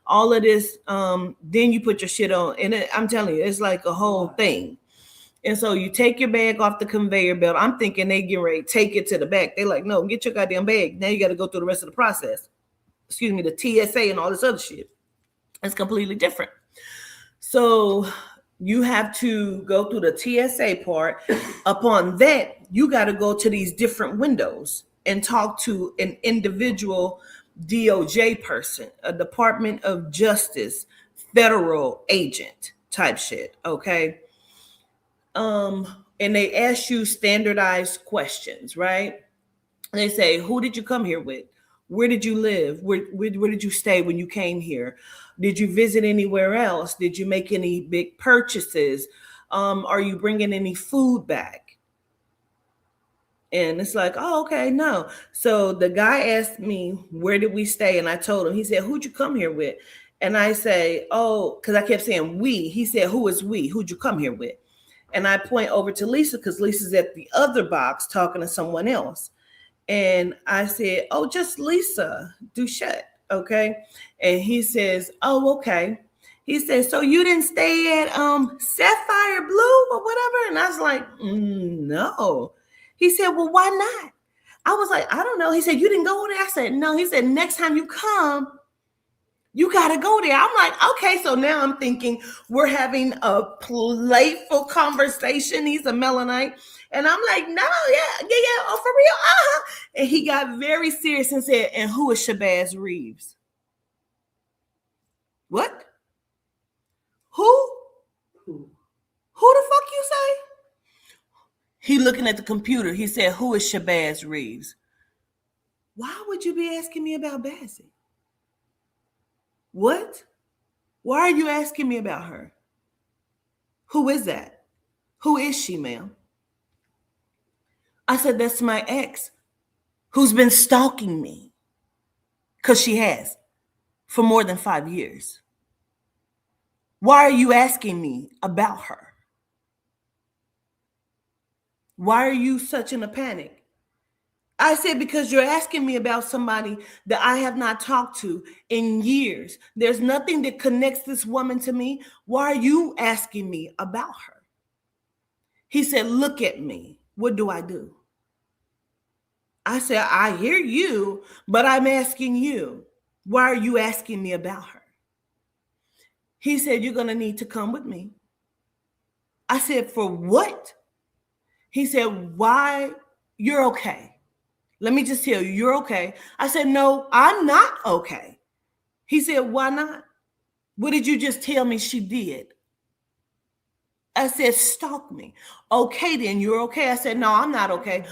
all of this. Then you put your shit on. And I'm telling you, it's like a whole thing. And so you take your bag off the conveyor belt. I'm thinking they get ready to take it to the back. They're like, no, get your goddamn bag. Now you got to go through the rest of the process. Excuse me, the TSA and all this other shit. It's completely different. So you have to go through the TSA part. Upon that, you got to go to these different windows and talk to an individual DOJ person, a Department of Justice, federal agent type shit. Okay. And they ask you standardized questions, right? They say, who did you come here with? Where did you live? Where did you stay when you came here? Did you visit anywhere else? Did you make any big purchases? Are you bringing any food back? And it's like, oh, okay, no. So the guy asked me, where did we stay? And I told him, he said, who'd you come here with? And I say, oh, because I kept saying we. He said, who is we? Who'd you come here with? And I point over to Lisa because Lisa's at the other box talking to someone else. And I said, oh, just Lisa Duchette, okay? And he says, oh, okay. He says, so you didn't stay at Sapphire Blue or whatever? And I was like, no. He said, well, why not? I was like, I don't know. He said, you didn't go there? I said, no. He said, next time you come, you got to go there. I'm like, okay. So now I'm thinking we're having a playful conversation. He's a Melanite. And I'm like, no, yeah, oh, for real, And he got very serious and said, and who is Shabazz Reeves? What? Who? Who the fuck you say? He looking at the computer. He said, who is Shabazz Reeves? Why would you be asking me about Bazzi? What? Why are you asking me about her? Who is that? Who is she, ma'am? I said, that's my ex who's been stalking me. Because she has for more than 5 years. Why are you asking me about her? Why are you such in a panic? I said, because you're asking me about somebody that I have not talked to in years. There's nothing that connects this woman to me. Why are you asking me about her? He said, look at me. What do I do? I said, I hear you, but I'm asking you. Why are you asking me about her? He said, you're going to need to come with me. I said, for what? He said, why? You're okay. Let me just tell you, you're okay. I said, no, I'm not okay. He said, why not? What did you just tell me she did? I said, stalk me. Okay, then you're okay. I said, no, I'm not okay.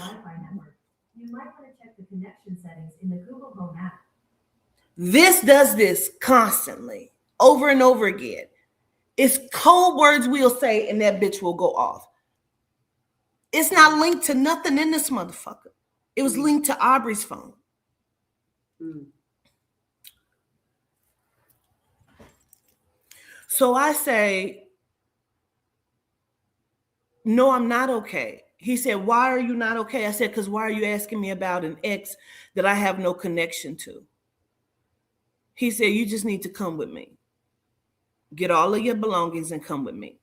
You might want to check the connection settings in the Google Home app. This does this constantly, over and over again. It's code words we'll say, and that bitch will go off. It's not linked to nothing in this motherfucker. It was linked to Aubrey's phone. So I say, no, I'm not okay. He said, why are you not okay? I said, because why are you asking me about an ex that I have no connection to? He said, you just need to come with me. Get all of your belongings and come with me.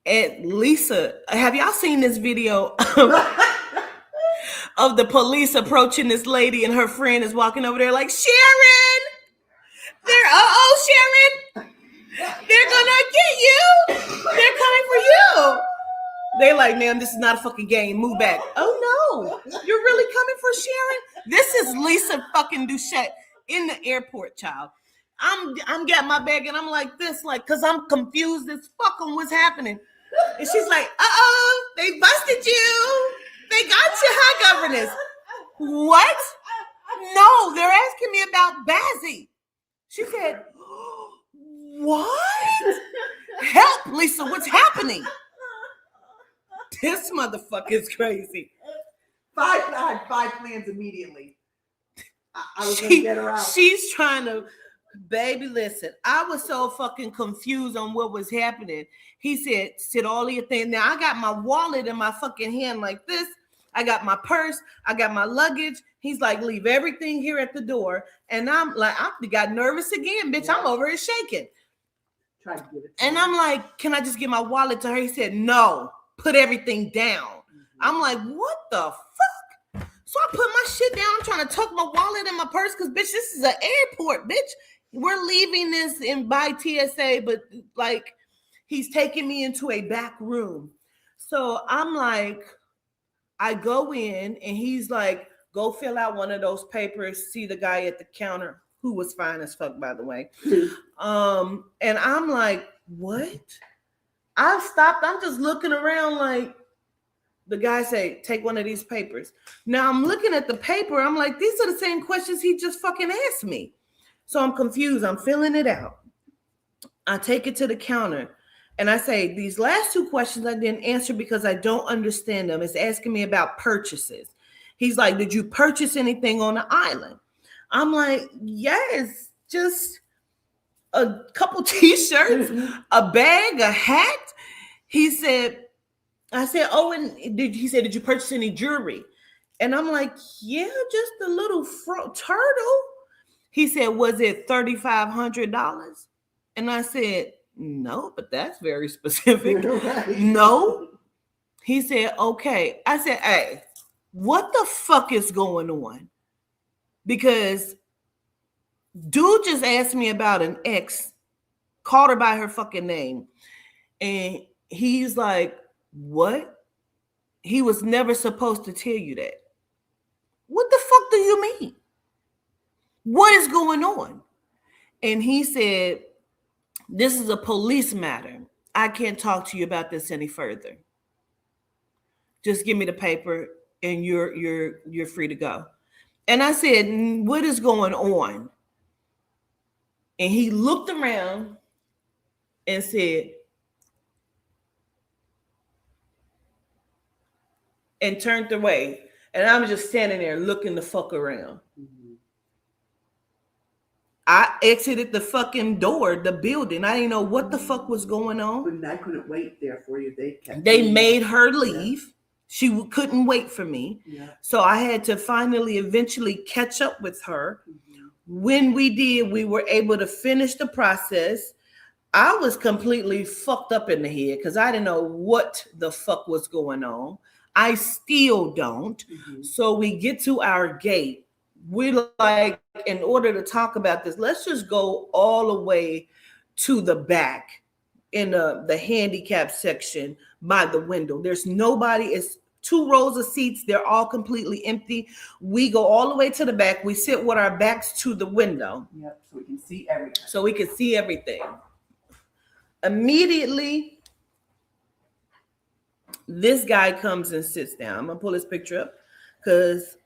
And Lisa, have y'all seen this video of the police approaching this lady and her friend is walking over there like, Sharon, Sharon, they're gonna get you. They're coming for you. They like, ma'am, this is not a fucking game. Move back. Oh no, you're really coming for Sharon? This is Lisa fucking Duchette in the airport, child. I'm getting my bag and I'm like this, like, cause I'm confused as fuck on what's happening. And she's like, they busted you. They got you, high governess. What? No, they're asking me about Bazzi. She said, what? Help, Lisa, what's happening? This motherfucker is crazy. I had 5 plans immediately. I was going to get her out. She's trying to, baby, listen, I was so fucking confused on what was happening. He said, sit all of your things. Now, I got my wallet in my fucking hand like this. I got my purse. I got my luggage. He's like, leave everything here at the door. And I'm like, I got nervous again, bitch. I'm over here shaking. Try to give it and I'm like, can I just give my wallet to her? He said, no, put everything down. I'm like, what the fuck? So I put my shit down. I'm trying to tuck my wallet in my purse because, bitch, this is an airport, bitch. We're leaving this by TSA, but like he's taking me into a back room. So I'm like, I go in and he's like, go fill out one of those papers. See the guy at the counter who was fine as fuck, by the way. And I'm like, what? I stopped. I'm just looking around like, The guy say, take one of these papers. Now I'm looking at the paper. I'm like, these are the same questions he just fucking asked me. So I'm confused. I'm filling it out. I take it to the counter and I say, these last two questions I didn't answer because I don't understand them. It's asking me about purchases. He's like, did you purchase anything on the island? I'm like, yes, just a couple t-shirts, a bag, a hat. I said, oh, and he said, did you purchase any jewelry? And I'm like, yeah, just a little turtle. He said, was it $3,500? And I said, no, but that's very specific. Right. No. He said, okay. I said, hey, what the fuck is going on? Because dude just asked me about an ex, called her by her fucking name. And he's like, what? He was never supposed to tell you that. What the fuck do you mean? What is going on? And he said, this is a police matter. I can't talk to you about this any further. Just give me the paper and you're free to go. And I said, what is going on? And he looked around and said, and turned away. And I'm just standing there looking the fuck around. Mhm. I exited the fucking door, the building. I didn't know what the fuck was going on. But I couldn't wait there for you. They made her leave. She couldn't wait for me. Yeah. So I had to finally eventually catch up with her. Mhm. When we did, we were able to finish the process. I was completely fucked up in the head because I didn't know what the fuck was going on. I still don't. Mhm. So we get to our gate. We're like, in order to talk about this, let's just go all the way to the back in the handicap section by the window. There's nobody. It's 2 rows of seats. They're all completely empty. We go all the way to the back. We sit with our backs to the window Yep. So we can see everything. so we can see everything. Immediately, this guy comes and sits down. I'm gonna pull his picture up because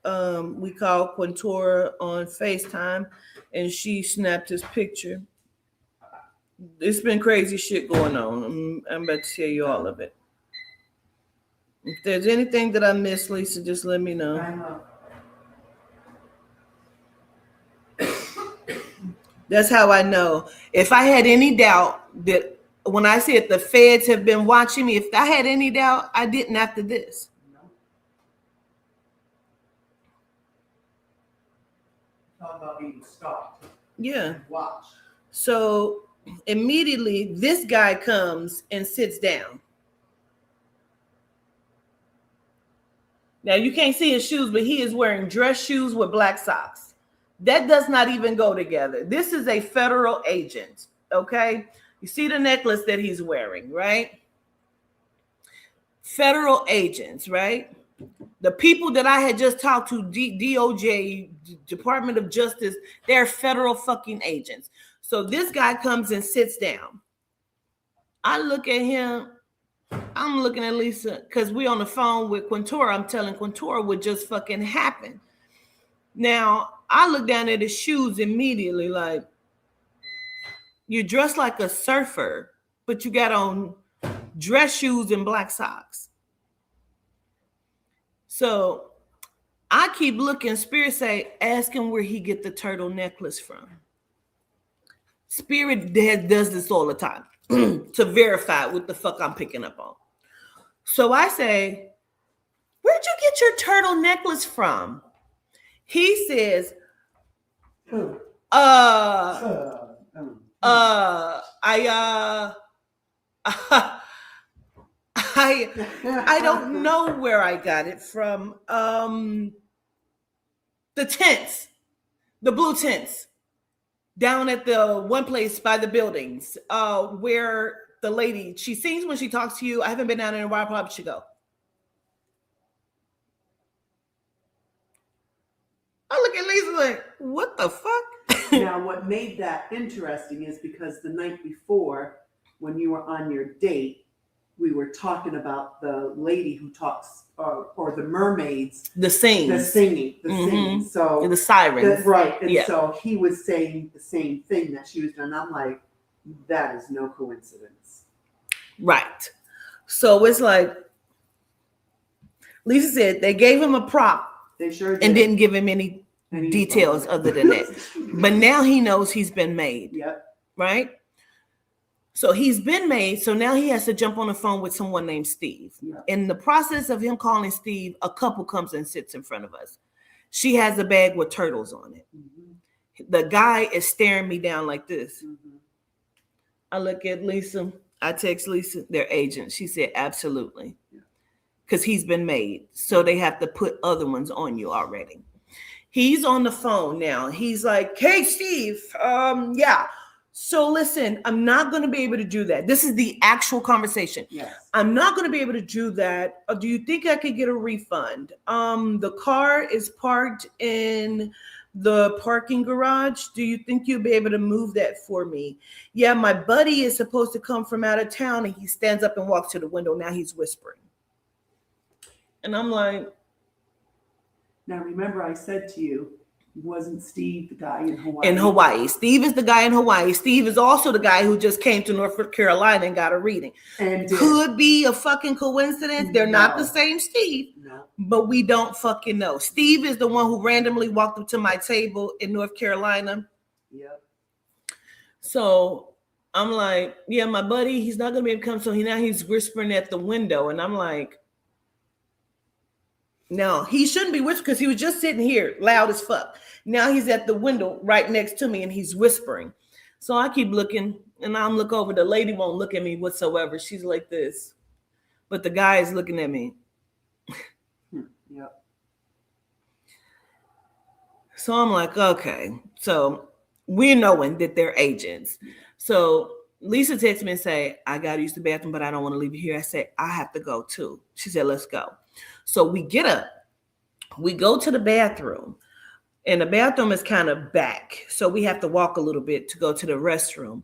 we called Quintora on FaceTime and she snapped his picture. It's been crazy shit going on. I'm about to tell you all of it. If there's anything that I missed, Lisa, just let me know. I know. That's how I know. If I had any doubt that when I said the feds have been watching me, if I had any doubt, I didn't after this. No. Talk about being stalked. Yeah. Watch. So immediately this guy comes and sits down. Now you can't see his shoes, but he is wearing dress shoes with black socks. That does not even go together. This is a federal agent, okay? You see the necklace that he's wearing, right? Federal agents, right? The people that I had just talked to, DOJ, Department of Justice, they're federal fucking agents. So this guy comes and sits down. I look at him. I'm looking at Lisa because we on the phone with Quintora. I'm telling Quintora what just fucking happened. Now, I look down at his shoes immediately like, you're dressed like a surfer, but you got on dress shoes and black socks. So I keep looking. Spirit say, ask him where he get the turtle necklace from. Spirit does this all the time to verify what the fuck I'm picking up on. So I say, where'd you get your turtle necklace from? He says, I don't know where I got it from. The tents, the blue tents down at the one place by the buildings, where the lady, she sings when she talks to you. I haven't been down there in a while, I probably should go. I look at Lisa like, what the fuck? Now, what made that interesting is because the night before, when you were on your date, we were talking about the lady who talks, or the mermaids, The sings. the singing. Mhm. So The sirens. right, and Yeah. so he was saying the same thing that she was doing. I'm like, that is no coincidence. Right. So it's like Lisa said they gave him a prop They sure did. and didn't give him any And he's details fine. other than that. But now he knows he's been made, Yep. right? So he's been made. So now he has to jump on the phone with someone named Steve. Yeah. In the process of him calling Steve, a couple comes and sits in front of us. She has a bag with turtles on it. Mhm. The guy is staring me down like this. Mhm. I look at Lisa. I text Lisa, their agent. She said, absolutely. Because he's been made. So they have to put other ones on you already. He's on the phone now. He's like, hey, Steve. Yeah. So listen, I'm not going to be able to do that. This is the actual conversation. Yes. I'm not going to be able to do that. Do you think I could get a refund? The car is parked in the parking garage. Do you think you'll be able to move that for me? Yeah, my buddy is supposed to come from out of town, and he stands up and walks to the window. Now he's whispering. And I'm like, Now remember, I said to you, wasn't Steve the guy in Hawaii? in Hawaii. Steve is the guy in Hawaii. Steve is also the guy who just came to North Carolina and got a reading. And did. Could be a fucking coincidence. They're not No. the same Steve, No. but we don't fucking know. Steve is the one who randomly walked up to my table in North Carolina. Yep. So I'm like, yeah, my buddy, he's not gonna be able to come. So now he's whispering at the window, and I'm like, no, he shouldn't be whispering because he was just sitting here loud as fuck. Now he's at the window right next to me and he's whispering. So I keep looking and I'm look over. The lady won't look at me whatsoever. She's like this. But the guy is looking at me. Yep. So I'm like, okay. So we're knowing that they're agents. So Lisa texts me and say, I got to use the bathroom, but I don't want to leave you here. I said, I have to go too. She said, let's go. So we get up, we go to the bathroom, and the bathroom is kind of back. So we have to walk a little bit to go to the restroom.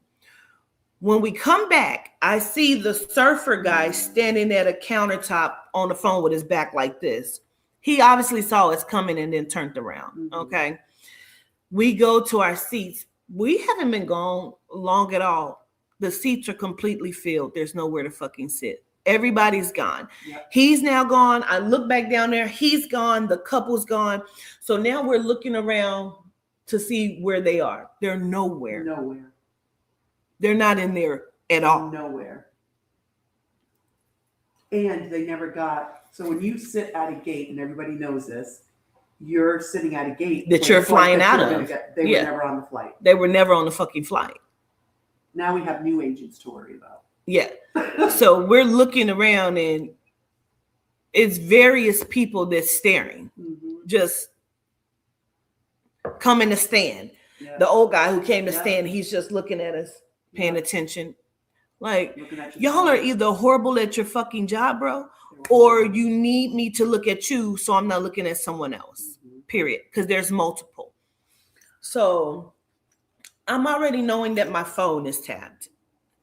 When we come back, I see the surfer guy standing at a countertop on the phone with his back like this. He obviously saw us coming and then turned around. Mhm. Okay. We go to our seats. We haven't been gone long at all. The seats are completely filled. There's nowhere to fucking sit. Everybody's gone. Yep. He's now gone. I look back down there. He's gone. The couple's gone. So now we're looking around to see where they are. They're nowhere. Nowhere. They're not in there at all. Nowhere. And they never got, so when you sit at a gate, and everybody knows this, you're sitting at a gate That for you're the flight flying that out you're gonna of. get. They Yeah. were never on the flight. They were never on the fucking flight. Now we have new agents to worry about. Yeah. So we're looking around and it's various people that's staring, Mhm. just coming to stand. Yeah. The old guy who came to Yeah. stand, he's just looking at us, paying attention. Like, Looking at your y'all are phone. either horrible at your fucking job, bro, They're or horrible. you need me to look at you so I'm not looking at someone else, Mhm. period. Because there's multiple. So I'm already knowing that my phone is tapped.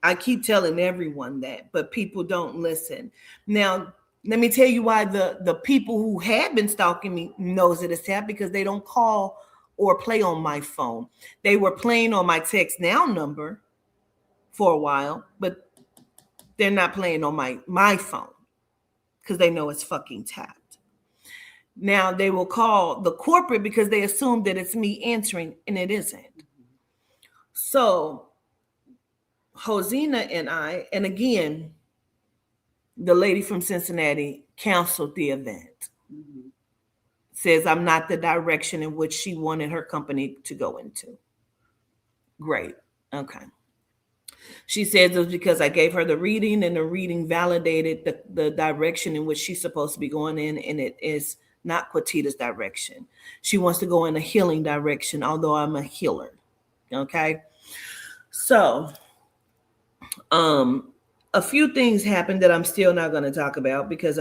I keep telling everyone that, but people don't listen. Now, let me tell you why the people who have been stalking me knows that it's tapped, because they don't call or play on my phone. They were playing on my text now number for a while, but they're not playing on my phone because they know it's fucking tapped. Now they will call the corporate because they assume that it's me answering, and it isn't. So Hosina and I, and again, the lady from Cincinnati canceled the event. Mhm. Says I'm not the direction in which she wanted her company to go into. Great. Okay. She says it was because I gave her the reading, and the reading validated the direction in which she's supposed to be going in, and it is not Quatita's direction. She wants to go in a healing direction, although I'm a healer. Okay. So a few things happened that I'm still not going to talk about because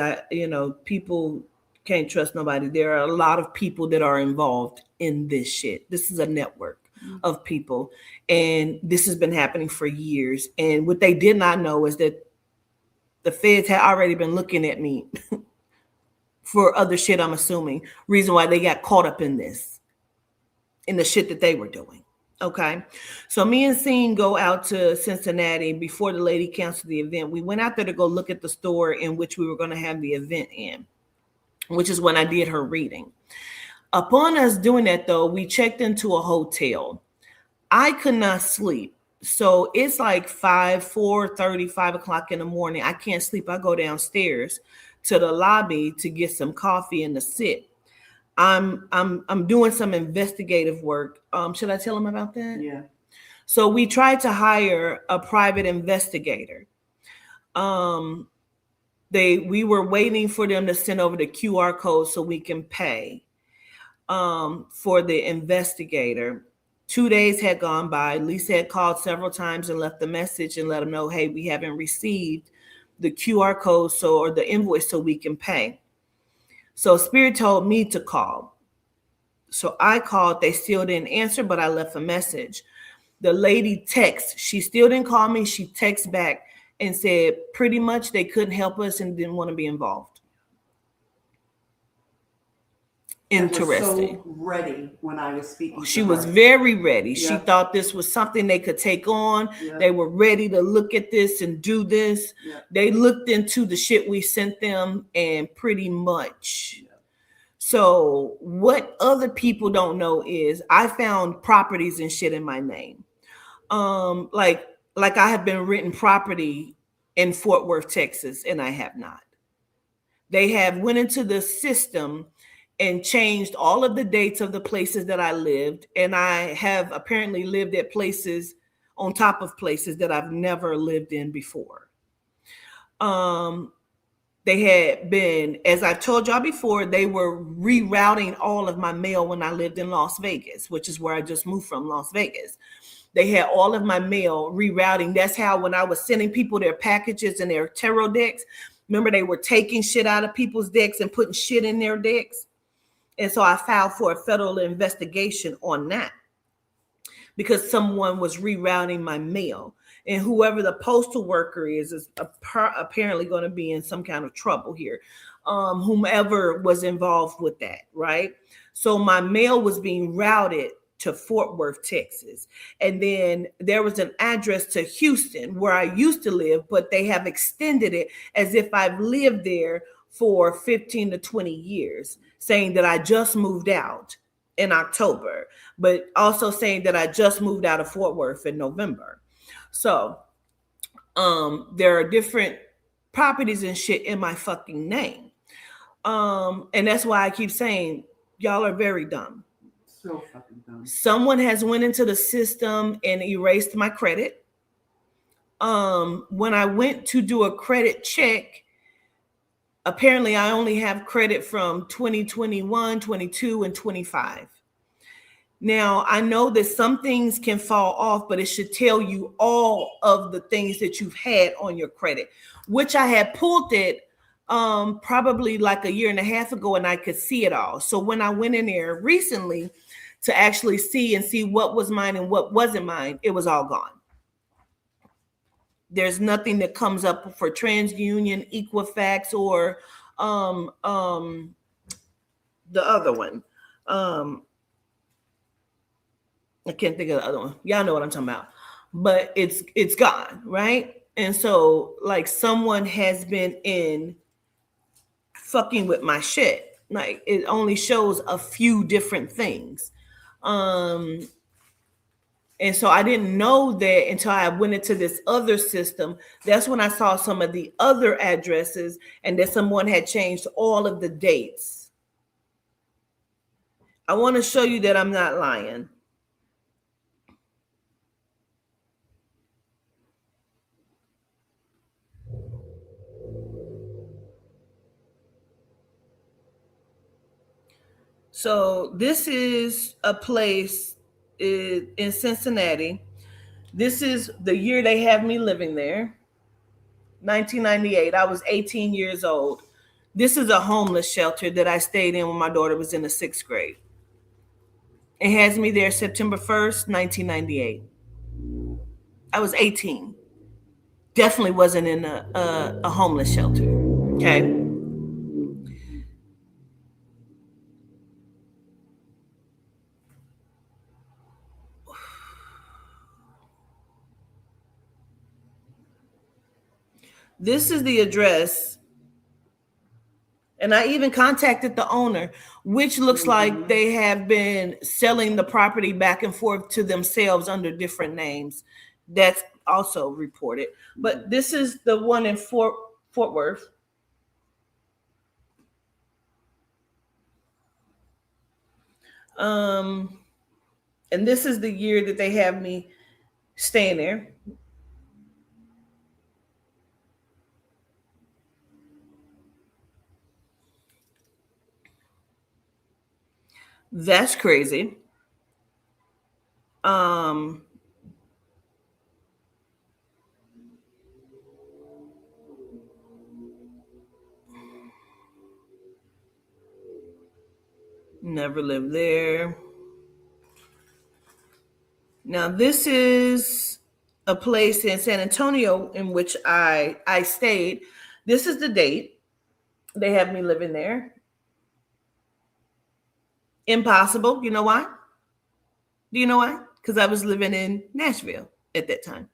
people can't trust nobody. There are a lot of people that are involved in this shit. This is a network of people, and this has been happening for years. And what they did not know is that The feds had already been looking at me for other shit, I'm assuming. Reason why they got caught up in this, in the shit that they were doing. Okay. So me and Scene go out to Cincinnati before the lady canceled the event. We went out there to go look at the store in which we were going to have the event in, which is when I did her reading. Upon us doing that, though, we checked into a hotel. I could not sleep. So it's like 4:30, 5 o'clock in the morning. I can't sleep. I go downstairs to the lobby to get some coffee and to sit. I'm doing some investigative work. Should I tell them about that? Yeah. So we tried to hire a private investigator. We were waiting for them to send over the QR code so we can pay for the investigator. 2 days had gone by. Lisa had called several times and left a message and let them know, hey, we haven't received the QR code or the invoice so we can pay. So Spirit told me to call. So I called. They still didn't answer, but I left a message. The lady texts. She still didn't call me. She texts back and said pretty much they couldn't help us and didn't want to be involved. Interesting. Was so ready when I was speaking. She was very ready. Yeah. She thought this was something they could take on. Yeah. They were ready to look at this and do this. Yeah. They looked into the shit we sent them and pretty much. Yeah. So what other people don't know is I found properties and shit in my name. Like I have been written property in Fort Worth, Texas, and I have not. They have went into the system and changed all of the dates of the places that I lived. And I have apparently lived at places on top of places that I've never lived in before. They had been, as I've told y'all before, they were rerouting all of my mail when I lived in Las Vegas, which is where I just moved from, Las Vegas. They had all of my mail rerouting. That's how when I was sending people their packages and their tarot decks, remember they were taking shit out of people's decks and putting shit in their decks? And so I filed for a federal investigation on that because someone was rerouting my mail. And whoever the postal worker is apparently going to be in some kind of trouble here. Whomever was involved with that, right? So my mail was being routed to Fort Worth, Texas. And then there was an address to Houston where I used to live, but they have extended it as if I've lived there for 15 to 20 years, saying that I just moved out in October, but also saying that I just moved out of Fort Worth in November. So there are different properties and shit in my fucking name. And that's why I keep saying y'all are very dumb. So fucking dumb. Someone has went into the system and erased my credit. When I went to do a credit check, apparently I only have credit from 2021, 22, and 25. Now, I know that some things can fall off, but it should tell you all of the things that you've had on your credit, which I had pulled it probably like a year and a half ago, and I could see it all. So when I went in there recently to actually see what was mine and what wasn't mine, it was all gone. There's nothing that comes up for TransUnion, Equifax, or the other one. I can't think of the other one. Y'all know what I'm talking about. But it's gone, right? And so like someone has been in fucking with my shit. Like it only shows a few different things. And so I didn't know that until I went into this other system. That's when I saw some of the other addresses and that someone had changed all of the dates. I want to show you that I'm not lying. So this is a place in Cincinnati. This is the year they have me living there. 1998. I was 18 years old. This is a homeless shelter that I stayed in when my daughter was in the 6th grade. It has me there September 1st, 1998. I was 18. definitely wasn't in a homeless shelter. Okay. This is the address. And I even contacted the owner, which looks like they have been selling the property back and forth to themselves under different names. That's also reported. But this is the one in Fort Worth. And this is the year that they have me staying there. That's crazy. Never lived there. Now this is a place in San Antonio in which I stayed. This is the date. They have me living there. Impossible. You know why? Do you know why? Because I was living in Nashville at that time.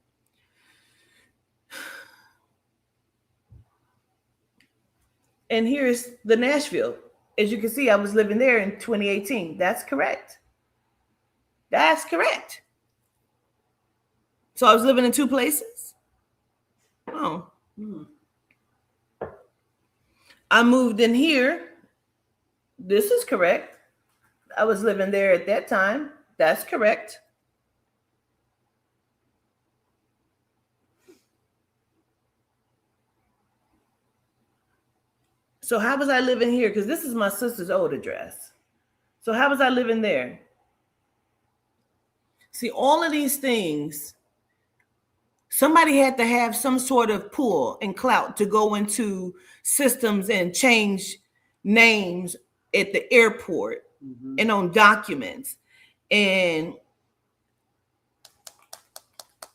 And here's the Nashville. As you can see, I was living there in 2018. That's correct. That's correct. So I was living in two places. Oh. I moved in here. This is correct. I was living there at that time. That's correct. So how was I living here? Because this is my sister's old address. So how was I living there? See, all of these things, somebody had to have some sort of pull and clout to go into systems and change names at the airport and on documents and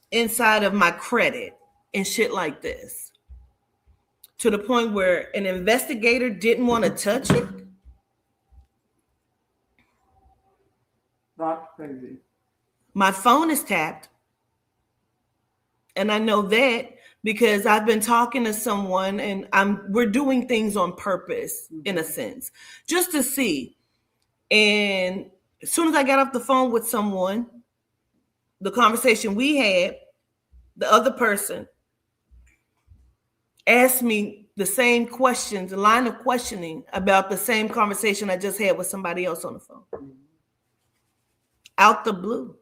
inside of my credit and shit like this, to the point where an investigator didn't want to touch it. That's crazy. My phone is tapped. And I know that because I've been talking to someone and we're doing things on purpose in a sense, just to see. And as soon as I got off the phone with someone, the conversation we had, the other person asked me the same questions, a line of questioning about the same conversation I just had with somebody else on the phone. Out the blue.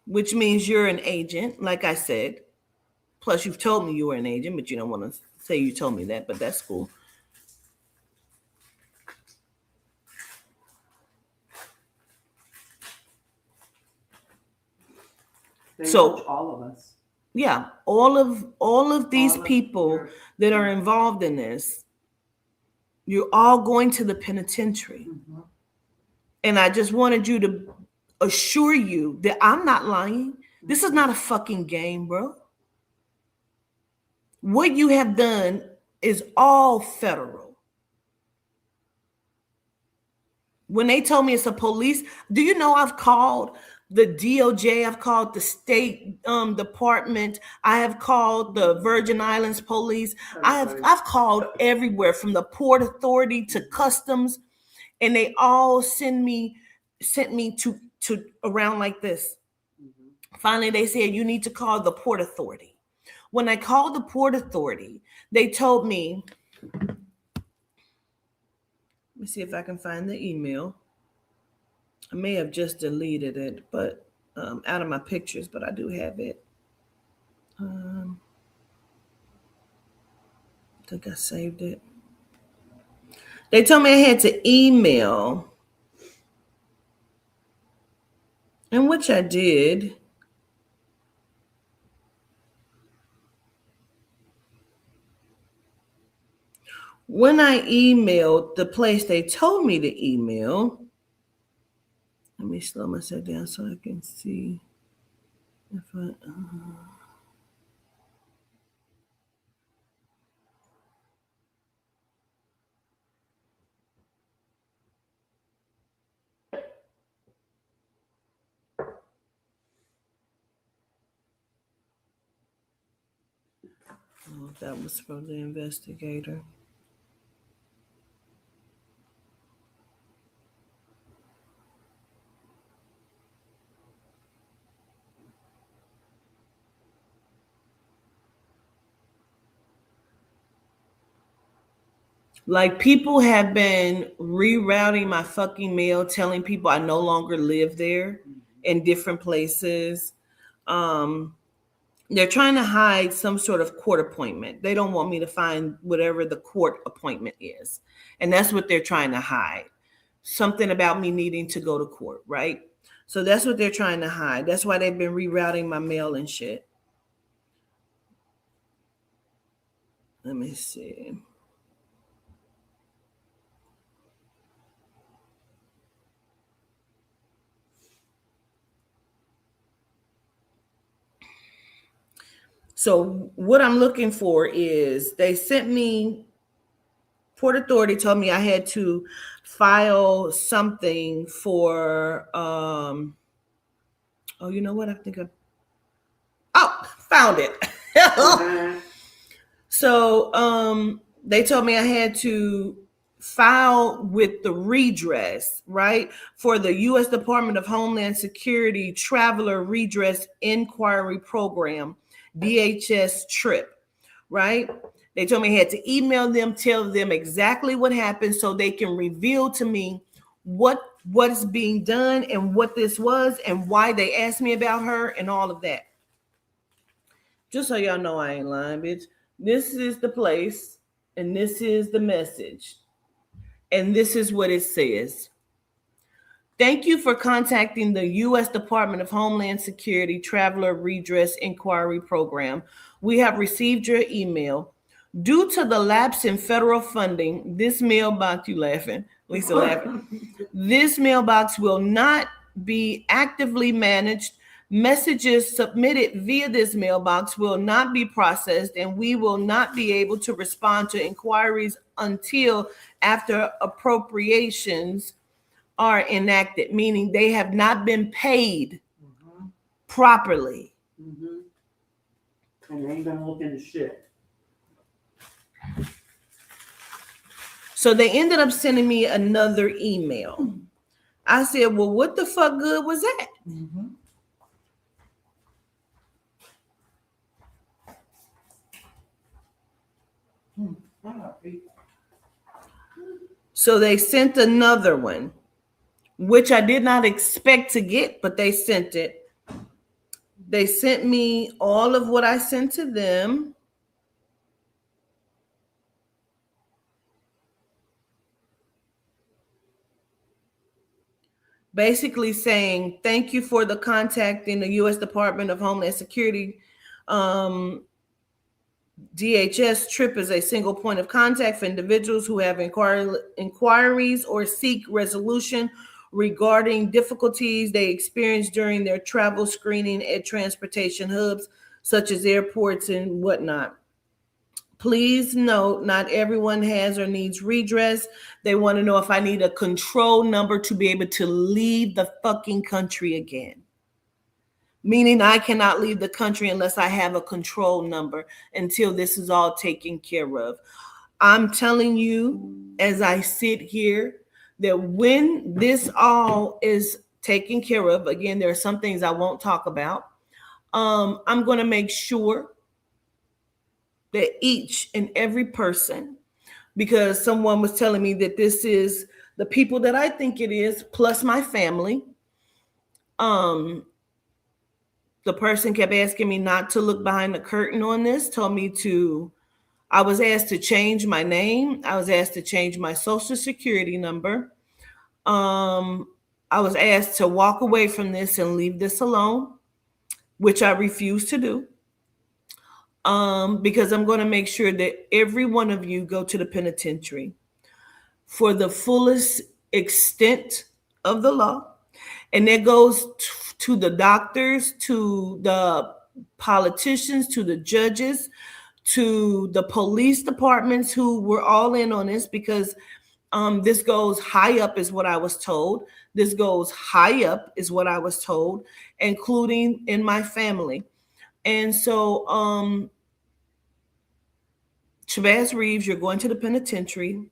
Which means you're an agent, like I said. Plus, you've told me you were an agent, but you don't want to say you told me that, but that's cool. They So- touch all of us. Yeah, all of these All of people your- that are involved in this, you're all going to the penitentiary. And I just wanted you to assure you that I'm not lying. This is not a fucking game, bro. What you have done is all federal. When they told me it's a police, do you know I've called the DOJ, I've called the State Department, I have called the Virgin Islands Police, I've called everywhere from the Port Authority to Customs, and they all sent me to around like this. Finally, they said you need to call the Port Authority. When I called the Port Authority, they told me, let me see if I can find the email. I may have just deleted it, but out of my pictures, but I do have it. I think I saved it. They told me I had to email, and which I did. When I emailed the place they told me to email, let me slow myself down so I can see. If I, oh, that was from the investigator. Like, people have been rerouting my fucking mail, telling people I no longer live there in different places. They're trying to hide some sort of court appointment. They don't want me to find whatever the court appointment is. And that's what they're trying to hide. Something about me needing to go to court, right? So that's what they're trying to hide. That's why they've been rerouting my mail and shit. Let me see. So what I'm looking for is, they sent me, Port Authority told me I had to file something for, oh, you know what? I think found it. So they told me I had to file with the redress, right, for the U.S. Department of Homeland Security Traveler Redress Inquiry Program, DHS TRIP, right? They told me I had to email them, tell them exactly what happened so they can reveal to me what's being done and what this was and why they asked me about her and all of that. Just so y'all know, I ain't lying, bitch. This is the place and this is the message. And this is what it says. Thank you for contacting the U.S. Department of Homeland Security Traveler Redress Inquiry Program. We have received your email. Due to the lapse in federal funding, this mailbox, you laughing, Lisa laughing, this mailbox will not be actively managed. Messages submitted via this mailbox will not be processed, and we will not be able to respond to inquiries until after appropriations are enacted, meaning they have not been paid properly. And they ain't gonna look into shit. So they ended up sending me another email. I said, well, what the fuck good was that? So they sent another one, which I did not expect to get, but they sent it. They sent me all of what I sent to them. Basically saying, thank you for the contacting the U.S. Department of Homeland Security. DHS TRIP is a single point of contact for individuals who have inquiries or seek resolution regarding difficulties they experience during their travel screening at transportation hubs, such as airports and whatnot. Please note, not everyone has or needs redress. They want to know if I need a control number to be able to leave the fucking country again. Meaning I cannot leave the country unless I have a control number until this is all taken care of. I'm telling you, as I sit here, that when this all is taken care of, again, there are some things I won't talk about. I'm going to make sure that each and every person, because someone was telling me that this is the people that I think it is, plus my family. The person kept asking me not to look behind the curtain on this, told me I was asked to change my name. I was asked to change my social security number. I was asked to walk away from this and leave this alone, which I refuse to do. Because I'm going to make sure that every one of you go to the penitentiary for the fullest extent of the law. And that goes to the doctors, to the politicians, to the judges, to the police departments who were all in on this, because this goes high up is what I was told. This goes high up is what I was told, including in my family. And so Shabazz Reeves, you're going to the penitentiary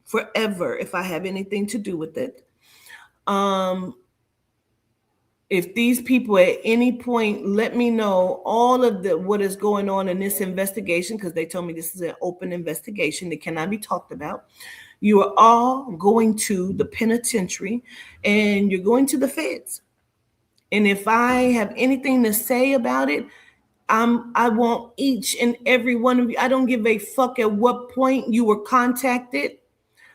forever if I have anything to do with it. If these people at any point let me know all of what is going on in this investigation, because they told me this is an open investigation that cannot be talked about, you are all going to the penitentiary and you're going to the feds. And if I have anything to say about it, I want each and every one of you. I don't give a fuck at what point you were contacted.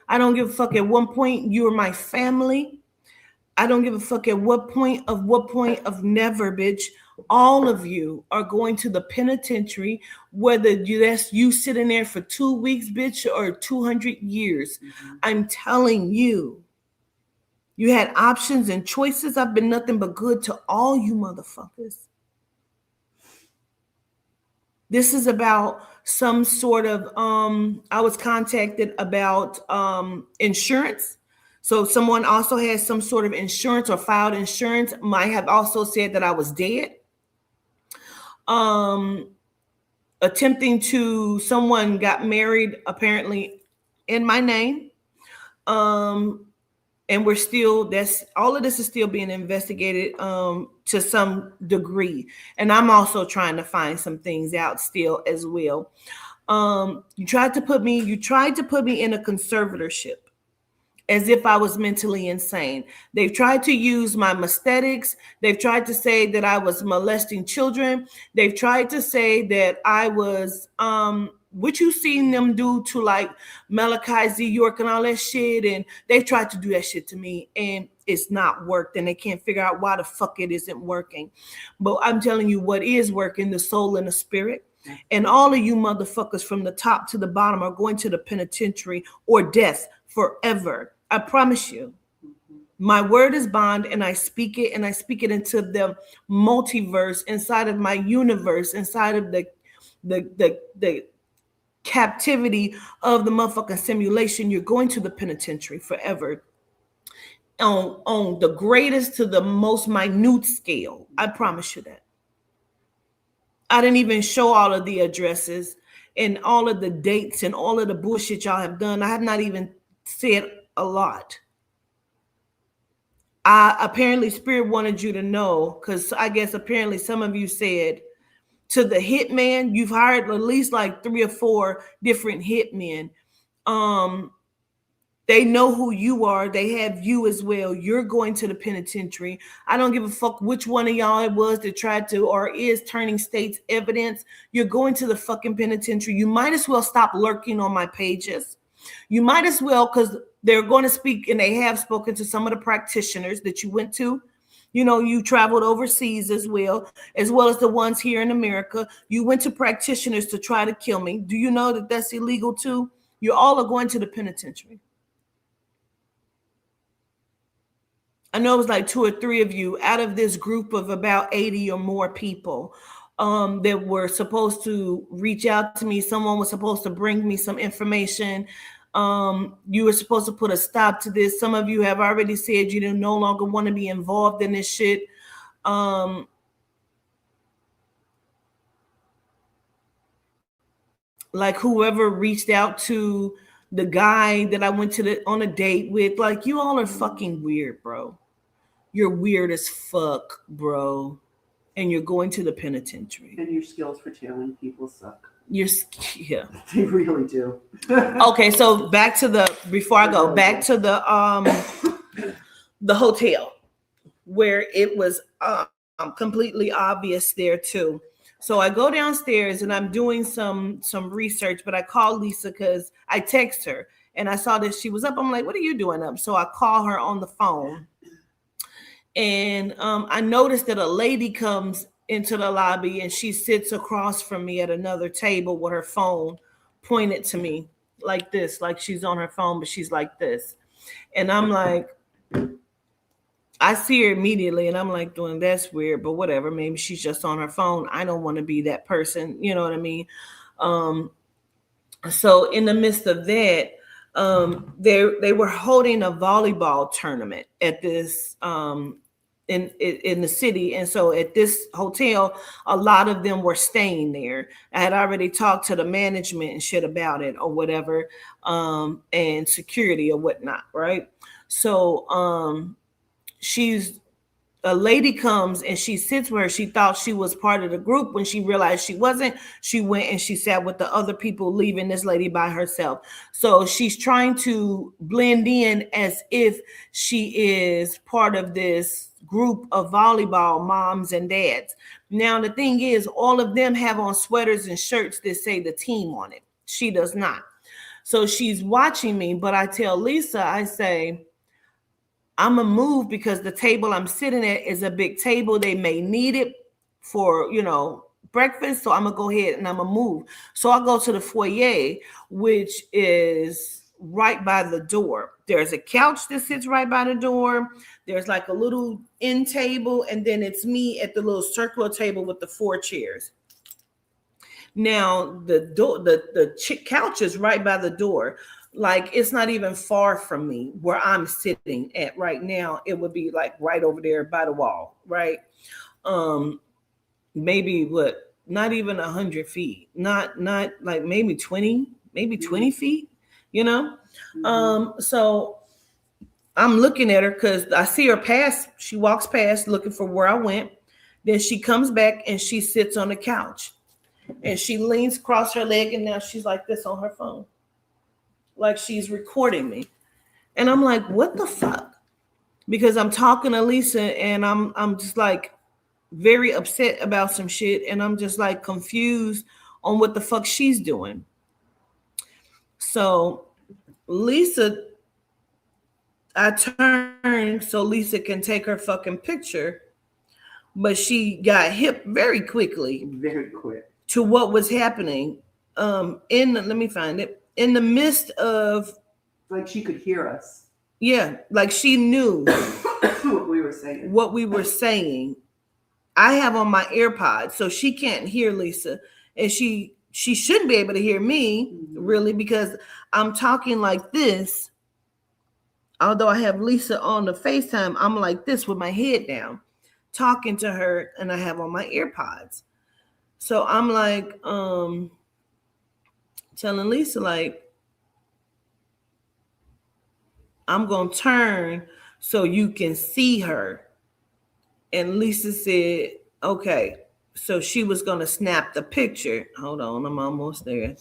I don't give a fuck at what point you are my family. I don't give a fuck at what point of never, bitch. All of you are going to the penitentiary, whether that's you sitting there for 2 weeks, bitch, or 200 years. Mm-hmm. I'm telling you, you had options and choices. I've been nothing but good to all you motherfuckers. This is about some sort of, I was contacted about insurance. So someone also has some sort of insurance or filed insurance. Might have also said that I was dead. Someone got married apparently in my name. And we're still, all of this is still being investigated to some degree. And I'm also trying to find some things out still as well. You tried to put me in a conservatorship, as if I was mentally insane. They've tried to use my aesthetics. They've tried to say that I was molesting children. They've tried to say that I was, what you seen them do to like Malachi Z. York and all that shit. And they've tried to do that shit to me and it's not worked. And they can't figure out why the fuck it isn't working. But I'm telling you what is working, the soul and the spirit. And all of you motherfuckers from the top to the bottom are going to the penitentiary or death forever. I promise you. My word is bond, and I speak it into the multiverse, inside of my universe, inside of the captivity of the motherfucking simulation. You're going to the penitentiary forever. On the greatest to the most minute scale. I promise you that. I didn't even show all of the addresses and all of the dates and all of the bullshit y'all have done. I have not even said a lot. Apparently Spirit wanted you to know, because I guess apparently some of you said to the hitman, you've hired at least like 3 or 4 different hitmen. They know who you are. They have you as well. You're going to the penitentiary. I don't give a fuck which one of y'all it was that tried to or is turning state's evidence. You're going to the fucking penitentiary. You might as well stop lurking on my pages. You might as well, because they're going to speak, and they have spoken to some of the practitioners that you went to. You know, you traveled overseas as well as the ones here in America. You went to practitioners to try to kill me. Do you know that that's illegal too? You all are going to the penitentiary. I know it was like 2 or 3 of you out of this group of about 80 or more people that were supposed to reach out to me. Someone was supposed to bring me some information. You were supposed to put a stop to this. Some of you have already said you no longer want to be involved in this shit. Like whoever reached out to the guy that I went on a date with, like, you all are fucking weird, bro. You're weird as fuck, bro. And you're going to the penitentiary. And your skills for tailing people suck. Yeah. They really do. Okay, so back to the hotel where it was completely obvious there too. So I go downstairs and I'm doing some research, but I call Lisa because I text her and I saw that she was up. I'm like, what are you doing up? So I call her on the phone. And I noticed that a lady comes into the lobby and she sits across from me at another table with her phone pointed to me like this, like she's on her phone, but she's like this. And I'm like, I see her immediately and I'm like, doing that's weird, but whatever. Maybe she's just on her phone. I don't want to be that person. You know what I mean? So in the midst of that, they were holding a volleyball tournament at this in the city, and so at this hotel, a lot of them were staying there. I had already talked to the management and shit about it or whatever, and security or whatnot, right? So a lady comes and she sits where she thought she was part of the group. When she realized she wasn't, she went and she sat with the other people, leaving this lady by herself. So she's trying to blend in as if she is part of this group of volleyball moms and dads. Now, the thing is, all of them have on sweaters and shirts that say the team on it. She does not. So she's watching me, but I tell Lisa, I say, I'm gonna move because the table I'm sitting at is a big table. They may need it for, breakfast. So I'm gonna go ahead and I'm gonna move. So I go to the foyer, which is right by the door. There's a couch that sits right by the door. There's like a little end table, and then it's me at the little circular table with the 4 chairs. Now the couch is right by the door. Like, it's not even far from me where I'm sitting at right now. It would be like right over there by the wall, right? Maybe not even 100 feet, not like maybe 20 feet, So I'm looking at her because I see her pass. She walks past looking for where I went. Then she comes back and she sits on the couch and she leans across her leg, and now she's like this on her phone, like she's recording me. And I'm like, what the fuck? Because I'm talking to Lisa and I'm just like very upset about some shit, and I'm just like confused on what the fuck she's doing. So Lisa, I turned so Lisa can take her fucking picture, but she got hip very quickly. Very quick. To what was happening. Let me find it. In the midst of, like, she could hear us. Yeah, like she knew what we were saying. I have on my AirPods, so she can't hear Lisa, and she shouldn't be able to hear me, really, because I'm talking like this. Although I have Lisa on the FaceTime, I'm like this with my head down, talking to her, and I have on my AirPods. So I'm like, telling Lisa, like, I'm going to turn so you can see her. And Lisa said, okay. So she was going to snap the picture. Hold on, I'm almost there.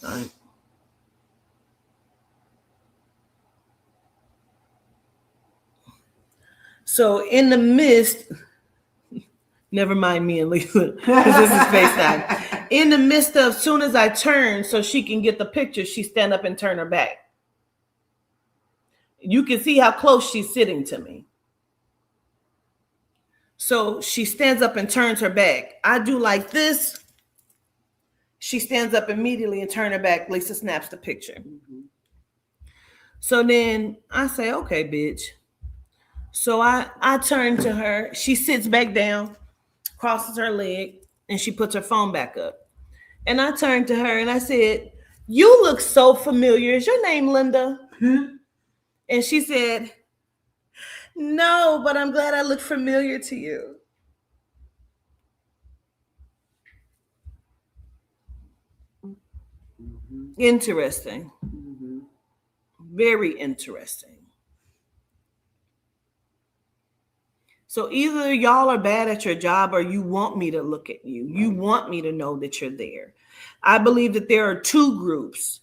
So in the midst, never mind me and Lisa, because this is FaceTime. In the midst of, soon as I turn so she can get the picture, she stand up and turn her back. You can see how close she's sitting to me. So she stands up and turns her back. I do like this. She stands up immediately and turn her back. Lisa snaps the picture. Mm-hmm. So then I say, okay, bitch. So I turn to her. She sits back down, crosses her leg, and she puts her phone back up. And I turned to her and I said, you look so familiar. Is your name Linda? Mm-hmm. And she said, no, but I'm glad I look familiar to you. Mm-hmm. Interesting. Mm-hmm. Very interesting. So either y'all are bad at your job or you want me to look at you. You want me to know that you're there. I believe that there are 2 groups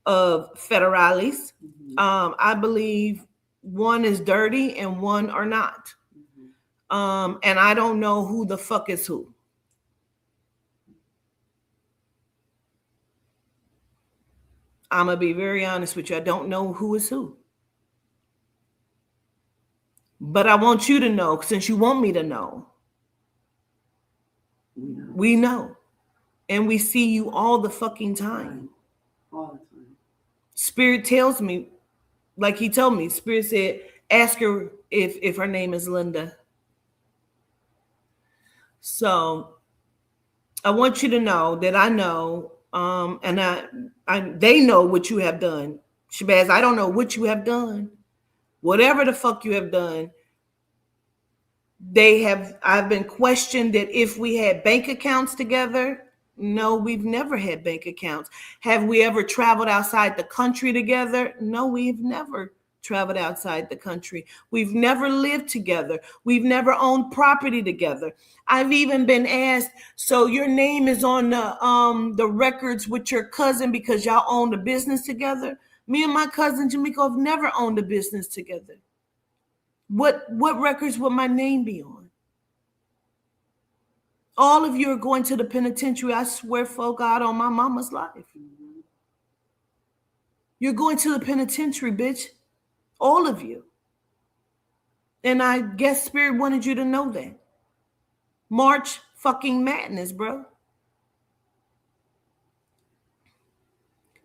of federales. Mm-hmm. I believe one is dirty and one are not. Mm-hmm. And I don't know who the fuck is who. I'm going to be very honest with you. I don't know who is who. But I want you to know, since you want me to know. We know. And we see you all the fucking time. All the time. Spirit tells me, like he told me, Spirit said, ask her if her name is Linda. So I want you to know that I know, and they know what you have done. Shabazz, I don't know what you have done. Whatever the fuck you have done, I've been questioned that if we had bank accounts together. No, we've never had bank accounts. Have we ever traveled outside the country together? No, we've never traveled outside the country. We've never lived together. We've never owned property together. I've even been asked, so your name is on the records with your cousin because y'all owned a business together? Me and my cousin Jamaica have never owned a business together. What records would my name be on? All of you are going to the penitentiary. I swear for God on my mama's life. You're going to the penitentiary, bitch. All of you. And I guess Spirit wanted you to know that. March fucking madness, bro.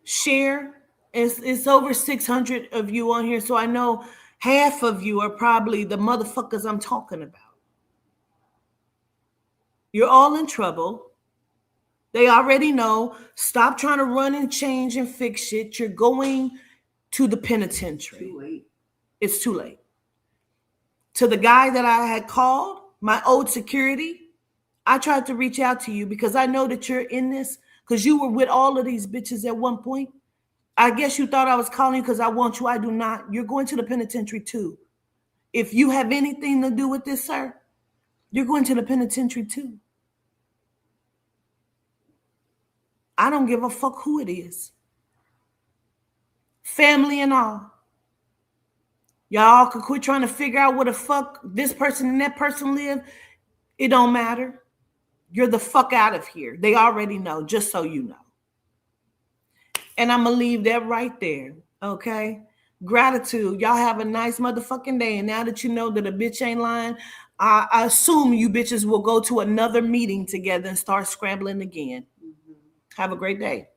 Share. It's over 600 of you on here, so I know half of you are probably the motherfuckers I'm talking about. You're all in trouble. They already know. Stop trying to run and change and fix shit. You're going to the penitentiary. Too late. It's too late. To the guy that I had called, my old security, I tried to reach out to you because I know that you're in this because you were with all of these bitches at one point. I guess you thought I was calling because I want you. I do not. You're going to the penitentiary too. If you have anything to do with this, sir, you're going to the penitentiary too. I don't give a fuck who it is. Family and all. Y'all could quit trying to figure out where the fuck this person and that person live. It don't matter. You're the fuck out of here. They already know, just so you know. And I'm going to leave that right there, okay? Gratitude. Y'all have a nice motherfucking day. And now that you know that a bitch ain't lying, I assume you bitches will go to another meeting together and start scrambling again. Have a great day.